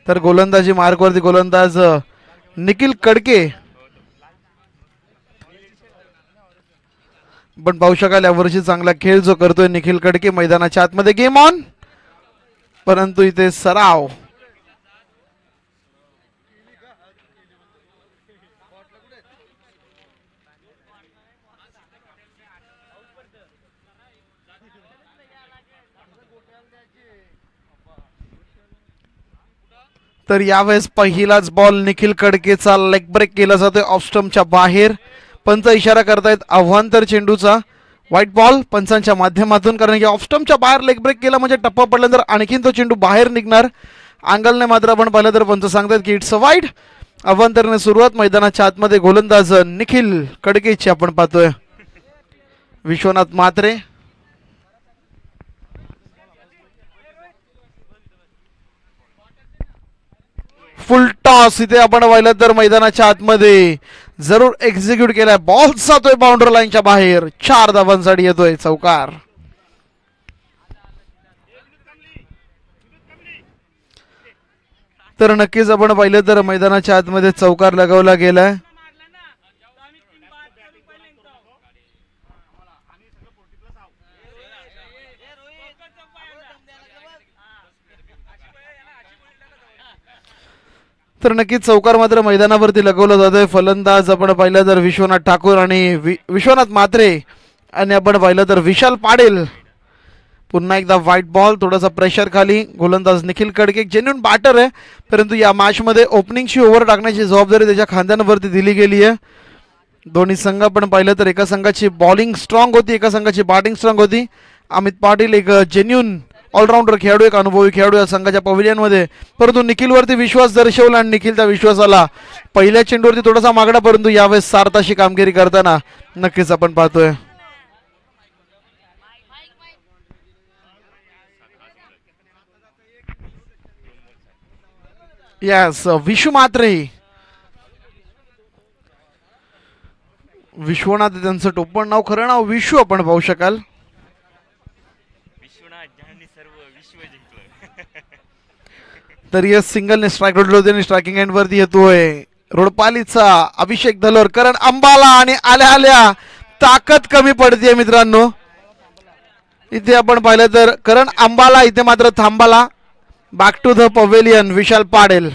तर गोलंदाजी मार्कवरती गोलंदाज निखिल कडके. पण पाहू शकाल यावर्षी चांगला खेळ जो करतोय निखिल कडके मैदानाच्या आतमध्ये. गेम ऑन, परंतु इथे सराव. तर यावेळेस पहिलाच बॉल निखिल कडकेचा लेग ब्रेक केला जातोय ऑफ स्टंपच्या बाहेर. पंच इशारा करतायत अव्हांतर चेंडूचा. व्हाईट बॉल पंचांच्या माध्यमातून, कारण की ऑफ स्टंपच्या बाहेर लेग ब्रेक केला म्हणजे टप्पा पडल्यानंतर आणखीन तो चेंडू बाहेर निघणार. अँगलने मात्र आपण पाहिलं तर पंच सांगतात की इट्स अ वाईड. अव्हांतरने सुरुवात मैदानाच्या आतमध्ये गोलंदाज निखिल कडकेची आपण पाहतोय. विश्वनाथ म्हात्रे फुल टॉस इथे आपण पाहिलं तर मैदानाच्या आतमध्ये जरूर एक्झिक्यूट केलाय. बॉल जातोय बाउंड्री लाईनच्या बाहेर. 4 धावांसाठी येतोय चौकार. तर नक्कीच आपण पाहिलं तर मैदानाच्या आतमध्ये चौकार लगावला गेलाय. तर नक्कीच चौकार मात्र मैदानावरती लगवला जातोय. फलंदाज आपण पाहिलं तर विश्वनाथ ठाकूर आणि विश्वनाथ म्हात्रे आणि आपण पाहिलं तर विशाल पाडेल. पुन्हा एकदा व्हाईट बॉल, थोडासा प्रेशर खाली. गोलंदाज निखिल कडके जेन्युइन बॅटर आहे, परंतु या मॅच मध्ये ओपनिंगची ओव्हर टाकण्याची जबाबदारी त्याच्या खांद्यांवरती दिली गेली आहे. दोन्ही संघ आपण पाहिलं तर एका संघाची बॉलिंग स्ट्रॉंग होती, एका संघाची बॅटिंग स्ट्रॉंग होती. अमित पाटील एक जेन्युइन ऑलराऊंडर खेळाडू, एक अनुभवी खेळाडू या संघाच्या पवेलियन मध्ये. परंतु निखिलवरती विश्वास दर्शवला आणि निखिल त्या विश्वासाला पहिल्या चेंडूवरती थोडासा मागणा, परंतु यावेळेस सार्थाशी कामगिरी करताना नक्कीच आपण पाहतोय. यस, विशू मात्रे, विश्वनाथ त्यांचं टोपण नाव, खरं नाव विशू आपण पाहू शकाल. तर यस सिंगलने स्ट्राईक रोडला होते आणि स्ट्रायकिंग एंड वरती येतोय रोडपालीचा अभिषेक धलोर. करण अंबाला आणि आल्या आल्या ताकद कमी पडते मित्रांनो. इथे आपण पाहिलं तर करण अंबाला इथे मात्र थांबाला. बॅक टू द पवेलियन विशाल पाडेल.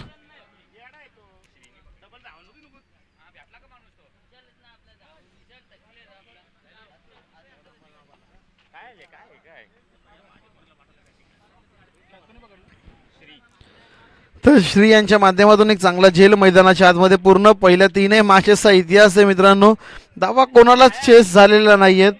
तर श्री यांच्या माध्यमातून एक चांगला झेल मैदानाच्या आतमध्ये पूर्ण पहिल्या तीनही मॅचेसचा इतिहास आहे मित्रांनो. धावा कोणालाच चेस झालेला नाहीयेत.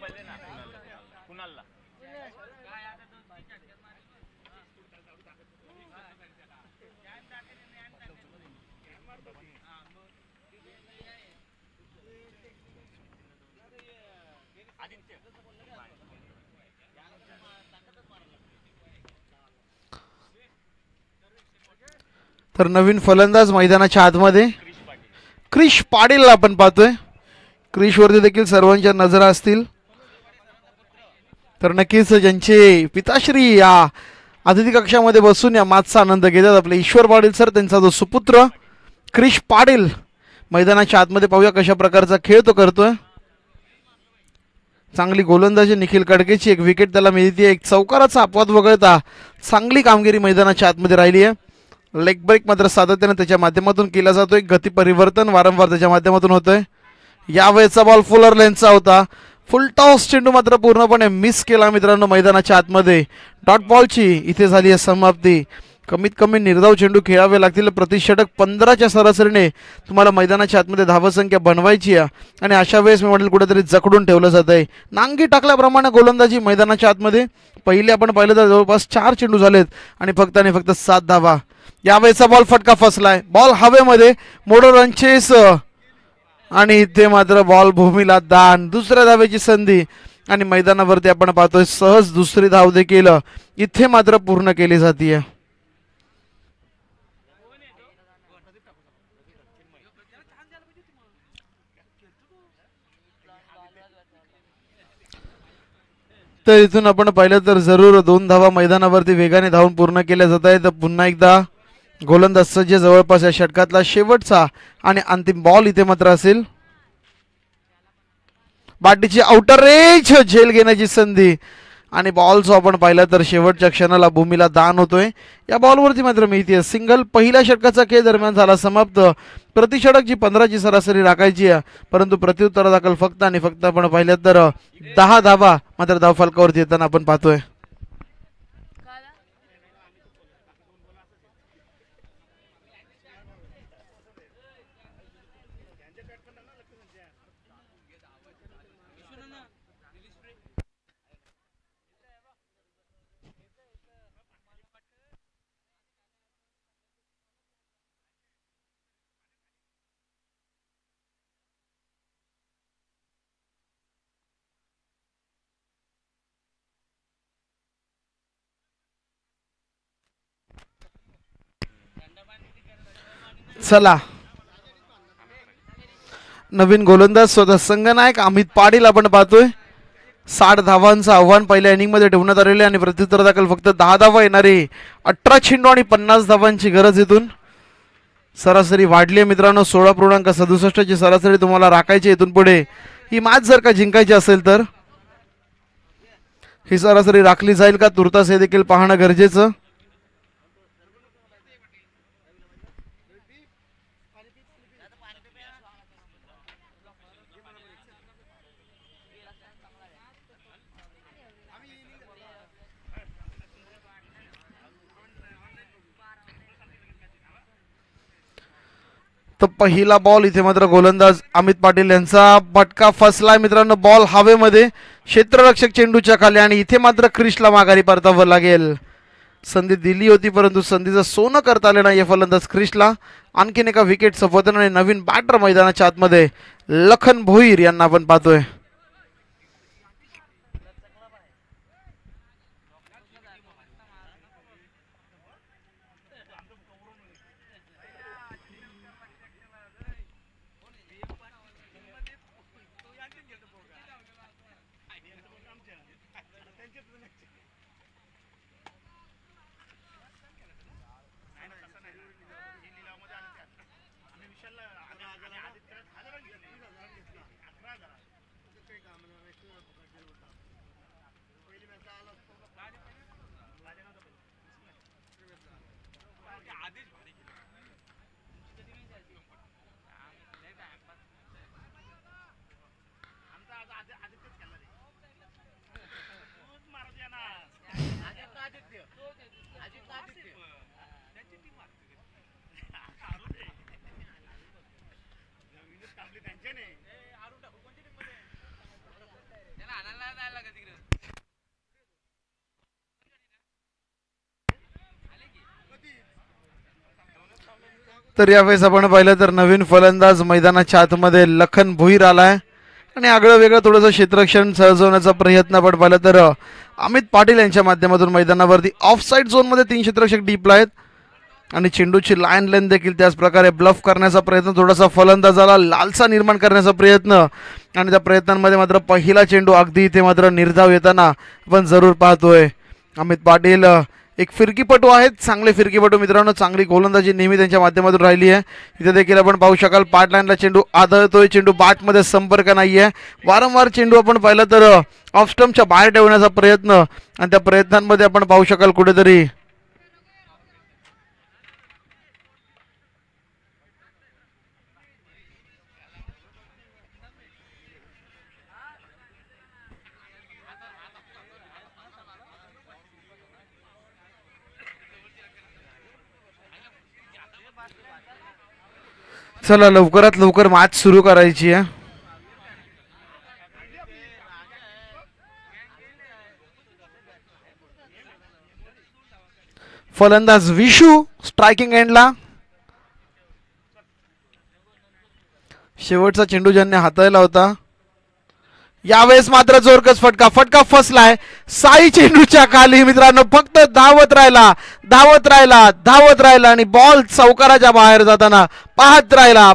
तर नवीन फलंदाज मैदानाच्या आतमध्ये क्रिश पाटील आपण पाहतोय. क्रिश वरती देखील सर्वांच्या नजरा असतील. तर नक्कीच ज्यांचे पिताश्री या अतिथी कक्षामध्ये बसून या मॅचचा आनंद घेतात आपले ईश्वर पाटील सर, त्यांचा जो सुपुत्र क्रिश पाटील मैदानाच्या आतमध्ये पाहूया कशा प्रकारचा खेळ तो करतोय. चांगली गोलंदाजी निखिल कडकेची, एक विकेट त्याला मिळते. एक चौकाराचा अपवाद वगळता चांगली कामगिरी मैदानाच्या आतमध्ये राहिली आहे. लेग ब्रेक मात्र सातत्याने त्याच्या माध्यमातून केला जातोय. गती परिवर्तन वारंवार त्याच्या माध्यमातून होतंय. यावेळेचा बॉल फुलर लेनचा होता. फुल टॉस चेंडू मात्र पूर्णपणे मिस केला मित्रांनो मैदानाच्या आतमध्ये. डॉट बॉलची इथे झाली आहे समाप्ती. कमीत कमी निर्धाव चेंडू खेळावे लागतील. प्रतिषटक 15च्या सरासरीने तुम्हाला मैदानाच्या आतमध्ये धावसंख्या बनवायची आहे आणि अशा वेळेस मी म्हटलं कुठेतरी जखडून ठेवलं जात आहे. नांगी टाकल्याप्रमाणे गोलंदाजी मैदानाच्या आतमध्ये. पहिले आपण पाहिलं तर जवळपास 4 चेंडू झालेत आणि फक्त 7 धावा. यावेळेचा बॉल फटका फसलाय. बॉल हवेमध्ये, मोडो रनचेस आणि इथे मात्र बॉल भूमीला दान. दुसऱ्या धावेची संधी आणि मैदानावरती आपण पाहतोय सहज दुसरी धाव देखील इथे मात्र पूर्ण केली जाते. तर इथून आपण पाहिलं तर जरूर 2 धावा मैदानावरती वेगाने धावून पूर्ण केल्या जात आहेत. पुन्हा एकदा गोलंदाज सज्ज. जवळपास या षटकातला शेवटचा आणि अंतिम बॉल इथे मात्र असेल. बाटीची आउटर रेंज झेल घेण्याची संधी आणि बॉल जो आपण पाहिला तर शेवटच्या क्षणाला भूमीला दान होतोय. या बॉलवरती मात्र मिळते सिंगल. पहिल्या षटकाचा खेळ दरम्यान झाला समाप्त. प्रतिषटक जी 15ची सरासरी राखायची आहे, परंतु प्रत्युत्तर दाखल फक्त आणि फक्त आपण पाहिलं तर 10 धावा मात्र धाव फलकावरती येताना आपण पाहतोय. चला, नवीन गोलंदाज स्वतः संघनायक अमित पाटील आपण पाहतोय. 60 धावांचं आव्हान पहिल्या इनिंग मध्ये ठेवण्यात आलेले आणि प्रत्युत्तर दाखल फक्त 10 धावा येणारे. 18 चेंडू आणि 50 धावांची गरज. इथून सरासरी वाढली आहे मित्रांनो. 16.67 ची सरासरी तुम्हाला राखायची इथून पुढे. ही मॅच जर का जिंकायची असेल तर ही सरासरी राखली जाईल का तुर्तास हे देखील पाहणं गरजेचं. तर पहिला बॉल इथे मात्र गोलंदाज अमित पाटील यांचा फटका फसलाय मित्रांनो. बॉल हवेमध्ये, क्षेत्ररक्षक चेंडूच्या खाली आणि इथे मात्र क्रिशला माघारी परतावं लागेल. संधी दिली होती परंतु संधीचं सोनं करता आलं नाही फलंदाज क्रिशला. आणखीन एका विकेट सफोदन आणि नवीन बॅटर मैदानाच्या आतमध्ये लखन भोईर यांना आपण पाहतोय. तर यावेळेस आपण पाहिलं तर नवीन फलंदाज मैदानाच्या आतमध्ये लखन भुईर आलाय आणि आगळं वेगळं थोडंसं क्षेत्ररक्षण सहजवण्याचा प्रयत्न आपण पाहिलं तर अमित पाटील यांच्या माध्यमातून मैदानावरती ऑफ साईड झोनमध्ये 3 क्षेत्ररक्षक डीपला आहेत आणि चेंडूची लाईन लेंथ देखील त्याच प्रकारे ब्लफ करण्याचा प्रयत्न, थोडासा फलंदाजाला लालसा निर्माण करण्याचा प्रयत्न आणि त्या प्रयत्नांमध्ये मात्र पहिला चेंडू अगदी इथे मात्र निर्धाव येताना आपण जरूर पाहतोय. अमित पाटील एक फिरकीपटू आहेत, चांगले फिरकीपटू मित्रांनो, चांगली गोलंदाजी नेहमी त्यांच्या माध्यमातून राहिली आहे. इथे देखील आपण पाहू शकाल पाट लाईनला चेंडू आदळतोय, चेंडू बॅटमध्ये संपर्क नाहीये, वारंवार चेंडू आपण पाहिलं तर ऑफ स्टंपच्या बाहेर ठेवण्याचा प्रयत्न आणि त्या प्रयत्नांमध्ये आपण पाहू शकाल कुठेतरी चला लवकरात लवकर मॅच सुरू करायची आहे. फलंदाज विशू स्ट्रायकिंग एंडला. शेवटचा चेंडू ज्यांनी हाताळला होता, यावेळेस मात्र जोरकस फटका फसलाय साई चेंडूच्या खाली मित्रांनो. फक्त धावत राहिला आणि बॉल चौकाराच्या बाहेर जाताना पाहत राहिला.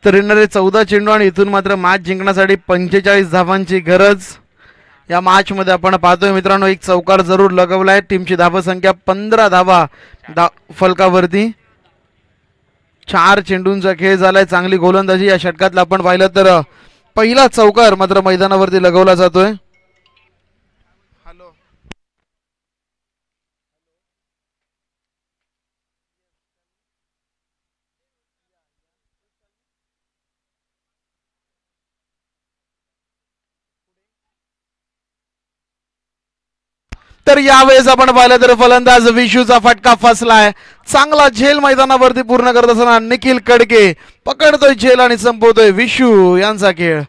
तर येणारे 14 चेंडू आणि इथून मात्र मॅच जिंकण्यासाठी 45 धावांची गरज या मॅच मध्ये आपण पाहतोय मित्रांनो. एक चौकार जरूर लगवलाय, टीमची धावसंख्या 15 धावा फलकावरती. 4 चेंडूंचा खेळ झालाय, चांगली गोलंदाजी या षटकातला आपण पाहिलं तर पहिला चौकार मात्र मैदानावरती लगवला जातोय. तर यावेळेस आपण पाहिलं तर फलंदाज विशूचा फटका फसलाय. चांगला झेल मैदानावरती पूर्ण करत असताना निखिल कडके पकडतोय झेल आणि संपवतोय विशू यांचा खेळ.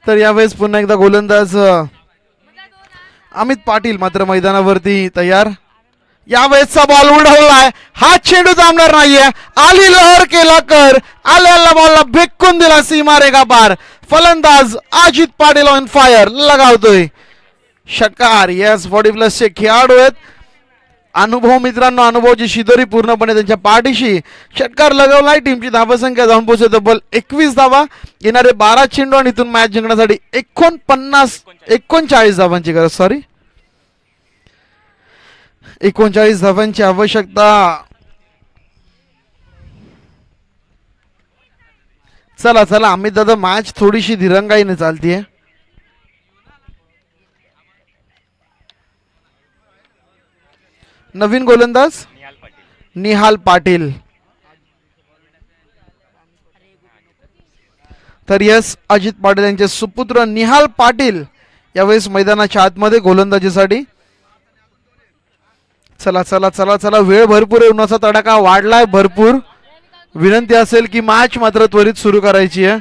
तर यावेळेस पुन्हा एकदा गोलंदाज अमित पाटील मात्र मैदानावरती तयार. यावेळेसचा बॉल उडवलाय, हा चेंडू थांबणार नाहीये. आली लहर केला कर, आलेला बॉलला फेकून दिला सीमारेखा पार. फलंदाज अजित पाटील ऑन फायर लगावतोय षटकार. यस 40+ चे खेळाडू आहेत. अनुभव मित्रांनो, अनुभवची शिदोरी पूर्णपणे त्यांच्या पाठीशी. षटकार लगवलाय, टीमची धावसंख्या जाऊन पोहोचते तब्बल 21 धावा. येणारे 12 चेंडू आणि इथून मॅच जिंकण्यासाठी 39 धावांची गरज. 39 धावांची आवश्यकता. चला अमित दादा, मॅच थोडीशी दिरंगाईने चालतीये. नवीन गोलंदाज निहाल पाटील. तर यस अजित पाटील यांचे सुपुत्र निहाल पाटील यावेळेस मैदानाच्या आतमध्ये गोलंदाजीसाठी. चला वेळ भरपूर आहे, उन्हाचा तडाखा वाढलाय भरपूर. विनंती असेल की मॅच मात्र त्वरित सुरू करायची आहे.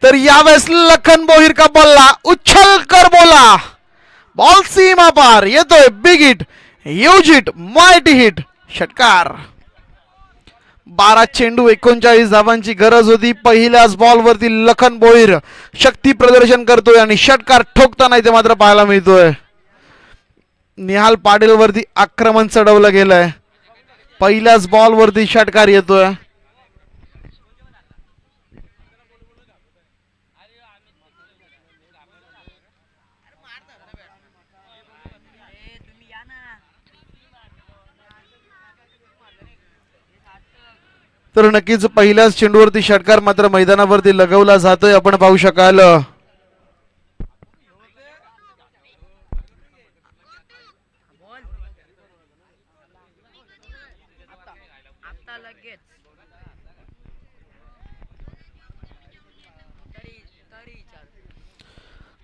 तर यावेळेस लखन बोहीर का बॉलला उछल कर बोला, बॉल सीमा पार येतोय. Big hit, huge hit, mighty hit, षटकार. 12 चेंडू 39 धावांची गरज होती. पहिल्याच बॉलवरती लखन बोहीर शक्ती प्रदर्शन करतोय आणि षटकार ठोकताना इथे मात्र पाहायला मिळतोय. निहाल पाटील वरती आक्रमण चढवलं गेलंय. पहिल्याच बॉलवरती षटकार येतोय. तर नक्कीच पहिल्याच चेंडूवरती षटकार मात्र मैदानावरती लगवला जातोय. आपण पाहू शकाल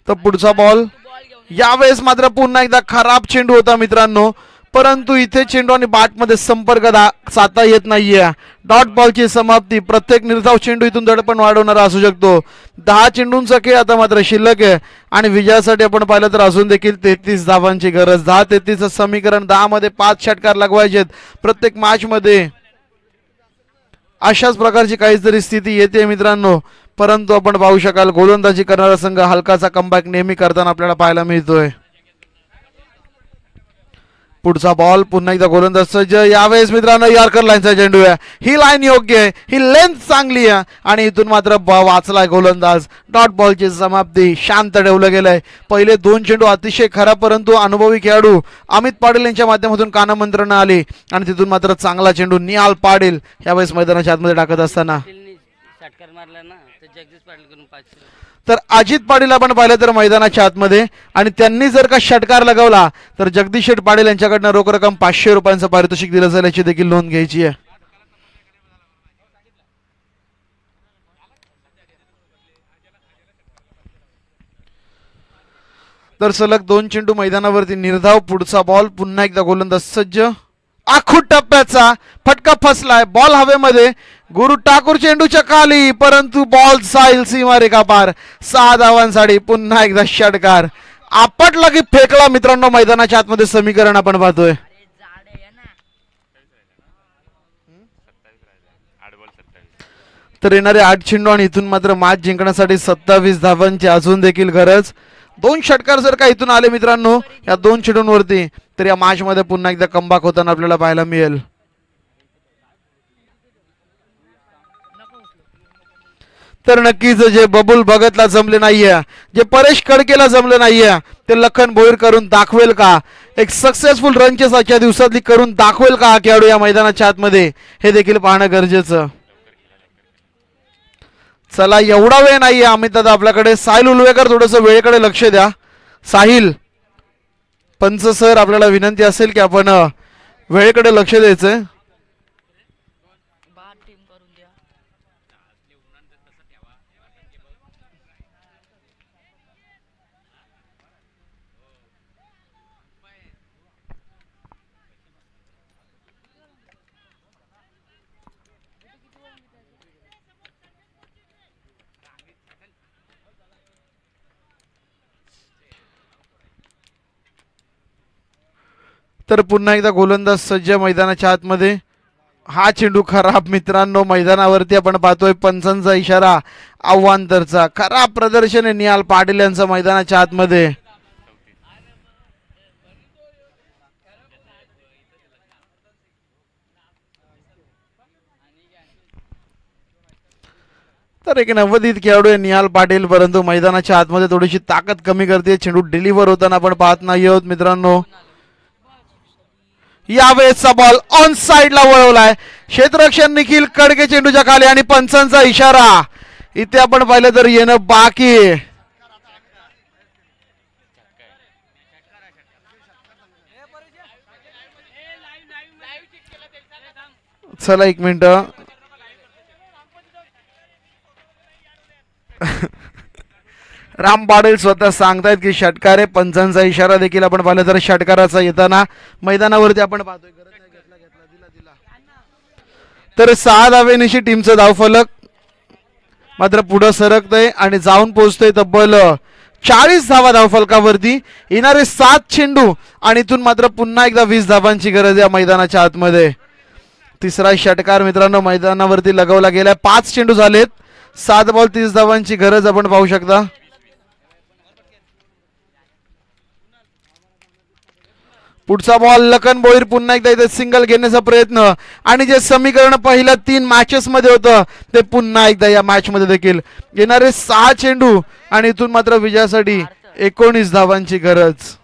तर पुढचा बॉल यावेळेस मात्र पुन्हा एकदा खराब चेंडू होता मित्रांनो, परंतु इथे चेंडू आणि बॅट मध्ये संपर्क साधता येत नाहीये. डॉट बॉलची समाप्ती. प्रत्येक निर्धाव चेंडू इथून दडपण वाढवणारा असू शकतो. 10 चेंडूंचा खेळ आता मात्र शिल्लक आहे आणि विजयासाठी आपण पाहिलं तर अजून देखील 33 धावांची गरज. 10-33 समीकरण. 10 मध्ये 5 षटकार लगवायचेत प्रत्येक मॅच मध्ये. अशाच प्रकारची काहीतरी स्थिती येते मित्रांनो, परंतु आपण पाहू शकाल गोलंदाजी करणारा संघ हलकाचा कमबॅक नेहमी करताना आपल्याला पाहायला मिळतोय. पुढचा बॉल पुन्हा एकदा गोलंदाज सज्ज. यावेळेस मित्रांनो यॉर्कर लाईनचा चेंडू आहे. ही लाईन योग्य आहे, ही लेंथ चांगली आहे आणि इथून मात्र वाचलाय गोलंदाज. डॉट बॉलची समाप्ती. शांत ठेवलं गेलंय. पहिले 2 चेंडू अतिशय खराब, परंतु अनुभवी खेळाडू अमित पाटील यांच्या माध्यमातून कानामंत्रणा आली आणि तिथून मात्र चांगला चेंडू निहाल पाटील यावेळेस मैदानाच्या आतमध्ये टाकत असताना तर अजित पाटील आपण पाहिलं तर मैदानाच्या आतमध्ये आणि त्यांनी जर का षटकार लगावला तर जगदीश शेठ पाटील यांच्याकडनं रोख रक्कम 500 रुपयांचं पारितोषिक दिलं जाईल याची देखील नोंद घ्यायची आहे. तर सलग 2 चेंडू मैदानावरती निर्धाव. पुढचा बॉल पुन्हा एकदा गोलंदाज सज्ज. आखूट टप्प्याचा फटका फसलाय. बॉल हवेमध्ये. गुरु ठाकूर चेंडूच्या खाली, परंतु बॉल जाईल सीमारेखा पार. 6 धावांसाठी पुन्हा एकदा षटकार. आपटला की फेकला मित्रांनो मैदानाच्या आतमध्ये समीकरण आपण पाहतोय. तर येणारे 8 चेंडू आणि इथून मात्र मॅच जिंकण्यासाठी 27 धावांची अजून देखील गरज. 2 षटकार जर का इथून आले मित्रांनो या 2 चेंडूंवरती तर या मॅच मध्ये पुन्हा एकदा कमबॅक होताना आपल्याला पाहायला मिळेल. तर नक्कीच जे बबुल भगतला जमले नाहीये, जे परेश कडकेला जमले नाहीये, ते लखन बोहीर करून दाखवेल का? एक सक्सेसफुल रनचेस आजच्या दिवसातली करून दाखवेल का हा खेळाडू या मैदानाच्या आतमध्ये? हे देखील पाहणं गरजेचं. चला एवढा वेळ नाहीये अमित दादा आपल्याकडे. साहिल उलवेकर थोडस वेळेकडे लक्ष द्या. साहिल पंच सर आपल्याला विनंती असेल की आपण वेळेकडे लक्ष द्यायचंय. तर पुन्हा एकदा गोलंदाज सज्ज मैदानाच्या आतमध्ये. हा चेंडू खराब मित्रांनो. मैदानावरती आपण पाहतोय पंचांचा इशारा आव्हानतरचा. खराब प्रदर्शन आहे निहाल पाटील यांचं मैदानाच्या आतमध्ये. तर एक नवोदित खेळाडू आहे निहाल पाटील, परंतु मैदानाच्या आतमध्ये थोडीशी ताकद कमी करते. चेंडू डिलिव्हर होताना आपण पाहत नाही आहोत मित्रांनो. यावेळेसचा बॉल ऑन साइडला वळवलाय. क्षेत्ररक्षण निखिल कडके चेंडूच्या खाली आणि पंचांचा इशारा. इथे आपण पाहिलं तर येणं बाकी. चला 1 मिनिट. राम पाटील स्वतः सांगतायत की षटकार आहे. पंचांचा इशारा देखील आपण पाहिलं तर षटकाराचा येताना मैदानावरती आपण पाहतोय. तर 6 धावेनिशी टीमचं धावफलक मात्र पुढे सरकतय आणि जाऊन पोहोचतोय तब्बल 40 धावा धावफलकावरती. येणारे 7 चेंडू आणि इथून मात्र पुन्हा एकदा 20 धावांची गरज या मैदानाच्या आतमध्ये. तिसरा षटकार मित्रांनो मैदानावरती लगवला गेलाय. 5 चेंडू झालेत, 7 बॉल 30 धावांची गरज आपण पाहू शकता. पुढचा बॉल लखन भोईर पुन्हा एकदा इथे सिंगल घेण्याचा प्रयत्न आणि जे समीकरण पहिल्या 3 मॅचेस मध्ये होतं ते पुन्हा एकदा या मॅच मध्ये देखील. येणारे 6 चेंडू आणि इथून मात्र विजयासाठी 19 धावांची गरज.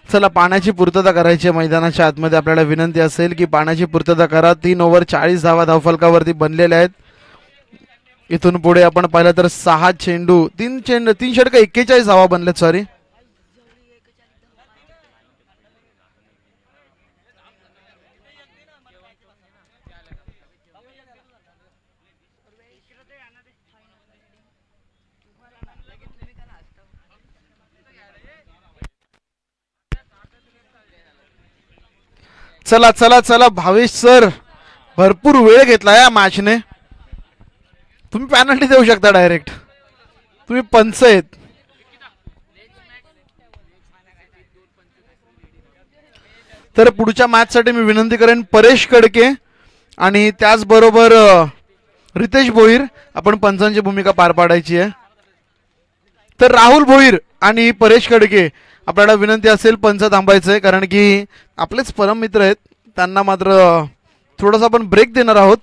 चला पाण्याची पूर्तता करायची मैदानाच्या आतमध्ये. आपल्याला विनंती असेल की पाण्याची पूर्तता करा. 3 ओव्हर 40 धावा धावफलकावरती बनलेल्या आहेत. इथून पुढे आपण पाहिलं तर 6 चेंडू 3 षटक 41 धावा बनलेत. सॉरी, चला चला चला भावेश सर, भरपूर वेळ घेतला या मॅचने. तुम्ही पॅनल्टी देऊ शकता डायरेक्ट, तुम्ही पंच आहेत. तर पुढच्या मॅच साठी मी विनंती करेन परेश कडके आणि त्याचबरोबर रितेश भोईर आपण पंचांची भूमिका पार पाडायची आहे. तर राहुल भोईर आणि परेश कडके आपल्याला विनंती असेल पंच थांबायचंय, कारण की आपलेच परम मित्र आहेत. त्यांना मात्र थोडासा आपण ब्रेक देणार आहोत.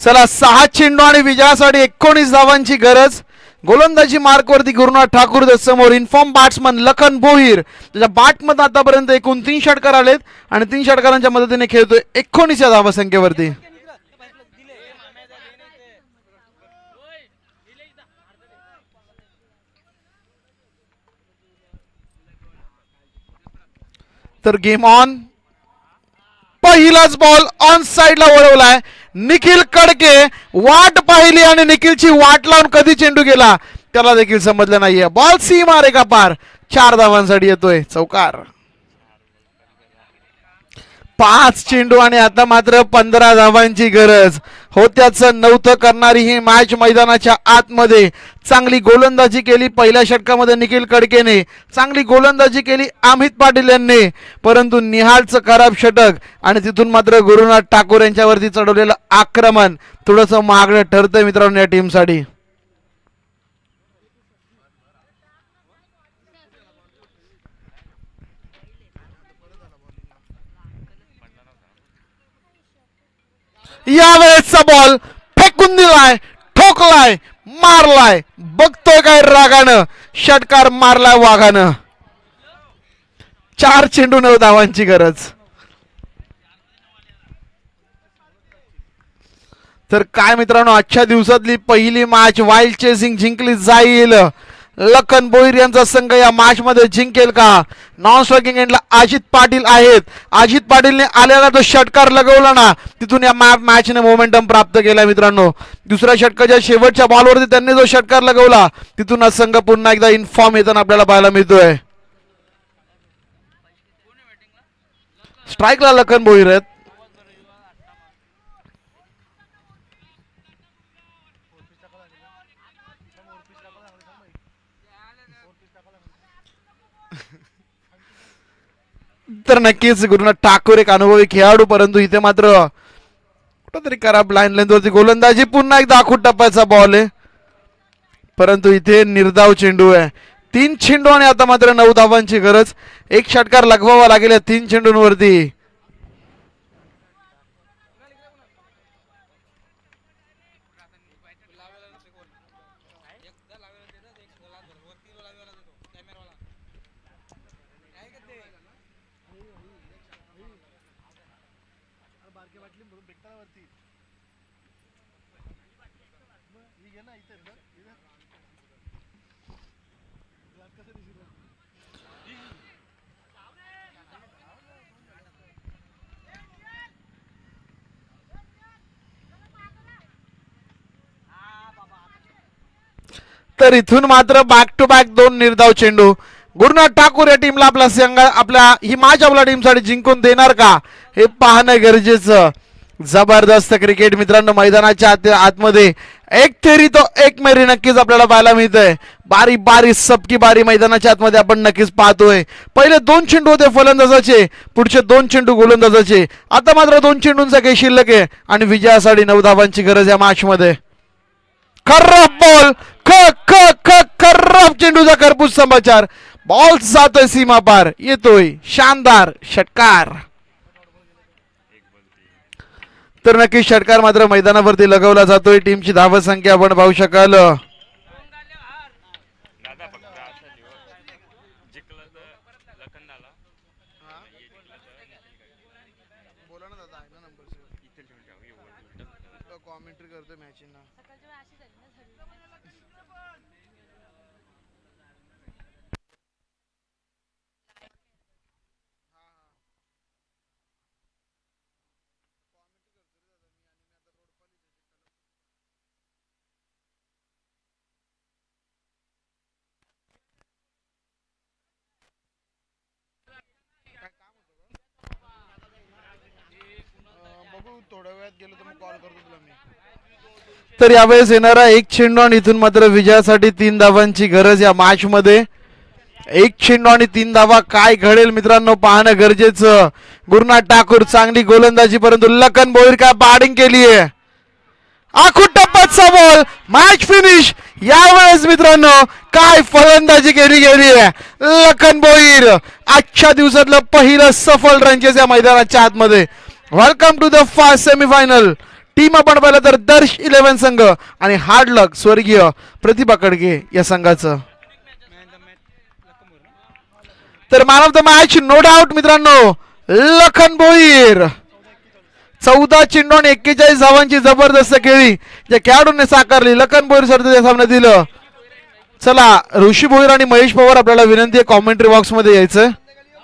चला 6 चेंडू आणि विजयासाठी 19 धावांची गरज. गोलंदाजी मार्कवरती गुरुनाथ ठाकूर समोर इन्फॉर्म बॅट्समन लखन भोईर. त्याच्या बॅटमध्ये आतापर्यंत एकूण 3 षटकार आलेत आणि 3 षटकारांच्या मदतीने खेळतोय 19 या धावसंख्येवरती. तर गेम ऑन. पहिलाच बॉल ऑन साइडला वळवलाय. निखिल कडके वाट पाहिली आणि निखिलची वाट लावून कधी चेंडू गेला त्याला देखील समजलं नाहीये. बॉल सीमा रेखा पार 4 धावांसाठी येतोय. चौकार. 5 चेंडू आणि आता मात्र 15 धावांची गरज. होत्याचं नव्हतं करणारी ही मॅच मैदानाच्या आतमध्ये. चांगली गोलंदाजी केली पहिल्या षटकामध्ये निखिल कडकेने, चांगली गोलंदाजी केली अमित पाटील यांनी, परंतु निहालचं खराब षटक आणि तिथून मात्र गुरुनाथ ठाकूर यांच्यावरती चढवलेलं आक्रमण थोडंसं महागडं ठरतंय मित्रांनो या टीमसाठी. यावेळेसचा बॉल फेकून दिलाय, ठोकलाय, मारलाय. बघतोय काय रागानं, षटकार मारलाय वाघानं. 4 चेंडू 9 धावांची गरज. तर काय मित्रांनो, आजच्या दिवसातली पहिली मॅच वाईल्ड चेसिंग जिंकली जाईल. लखन भोईर यांचा संघ या मॅच मध्ये जिंकेल का? नॉन स्ट्रायकिंग एंडला अजित पाटील आहेत. अजित पाटीलने आलेला तो षटकार लगवला ना, तिथून या मॅचने मोमेंटम प्राप्त केला मित्रांनो. दुसऱ्या षटकाच्या शेवटच्या बॉलवरती त्यांनी जो षटकार लगवला तिथून हा संघ पुन्हा एकदा इन्फॉर्म येताना आपल्याला पाहायला मिळतोय. स्ट्राईकला लखन भोईर आहेत. तर नक्कीच गुरुनाथ ठाकूर एक अनुभवी खेळाडू, परंतु इथे मात्र कुठंतरी खराब लाईन लेंथवरती गोलंदाजी. पुन्हा एकदा आखूड टप्प्याचा बॉल आहे, परंतु इथे निर्धाव चेंडू आहे. 3 चेंडू आणि आता मात्र 9 धावांची गरज. एक षटकार लगवावा लागेल या 3 चेंडूंवरती. तर इथून मात्र बॅक टू बॅक 2 निर्धाव चेंडू. गुरुनाथ ठाकूर या टीमला आपला संघ आपल्या ही मॅच आपल्या टीमसाठी जिंकून देणार का हे पाहणं गरजेचं. जबरदस्त क्रिकेट मित्रांनो मैदानाच्या आतमध्ये एक थेरी तो एक मेरी नक्कीच आपल्याला पाहायला मिळतंय. बारी बारी सबकी बारी मैदानाच्या आतमध्ये आपण नक्कीच पाहतोय. पहिले 2 चेंडू होते फलंदाजाचे, पुढचे 2 चेंडू गोलंदाजाचे. आता मात्र 2 चेंडूंचा काही शिल्लक आहे आणि विजयासाठी 9 धावांची गरज या मॅच मध्ये. खराब बॉल खराब चेंडूचा खरपूस समाचार. बॉल जातोय सीमा पार, येतोय शानदार षटकार. तर नक्की षटकार मात्र मैदानावरती लगवला जातोय. टीमची धाव संख्या आपण पाहू शकाल. तर यावेळेस येणारा 1 चेंडू आणि इथून मात्र विजयासाठी 3 धावांची गरज या मॅच मध्ये. 1 चेंडू आणि 3 धावा. काय घडेल मित्रांनो पाहणं गरजेचं. गुरुनाथ ठाकूर चांगली गोलंदाजी, परंतु लखन भोईर काय बॅटिंग केली आहे. आखूड टप्प्याचा बॉल, मॅच फिनिश. यावेळेस मित्रांनो काय फलंदाजी केली गेली आहे. लखन भोईर आजच्या दिवसातलं पहिलं सफल रनचेस या मैदानाच्या आतमध्ये. Welcome to the first semifinal. Team आपण पाहिलं तर दर्श 11 संघ आणि हार्ड लक स्वर्गीय प्रतिभा कडगे या संघाचं. तर man of the match no doubt मित्रांनो लखन भोईर. 14 चेंडू आणि 41 धावांची जबरदस्त खेळी ज्या खेळाडूंनी साकारली. लखन भोईर सर त्या सामने दिलं. चला ऋषी भोईर आणि महेश पवार आपल्याला विनंती आहे कॉमेंट्री बॉक्स मध्ये यायचं.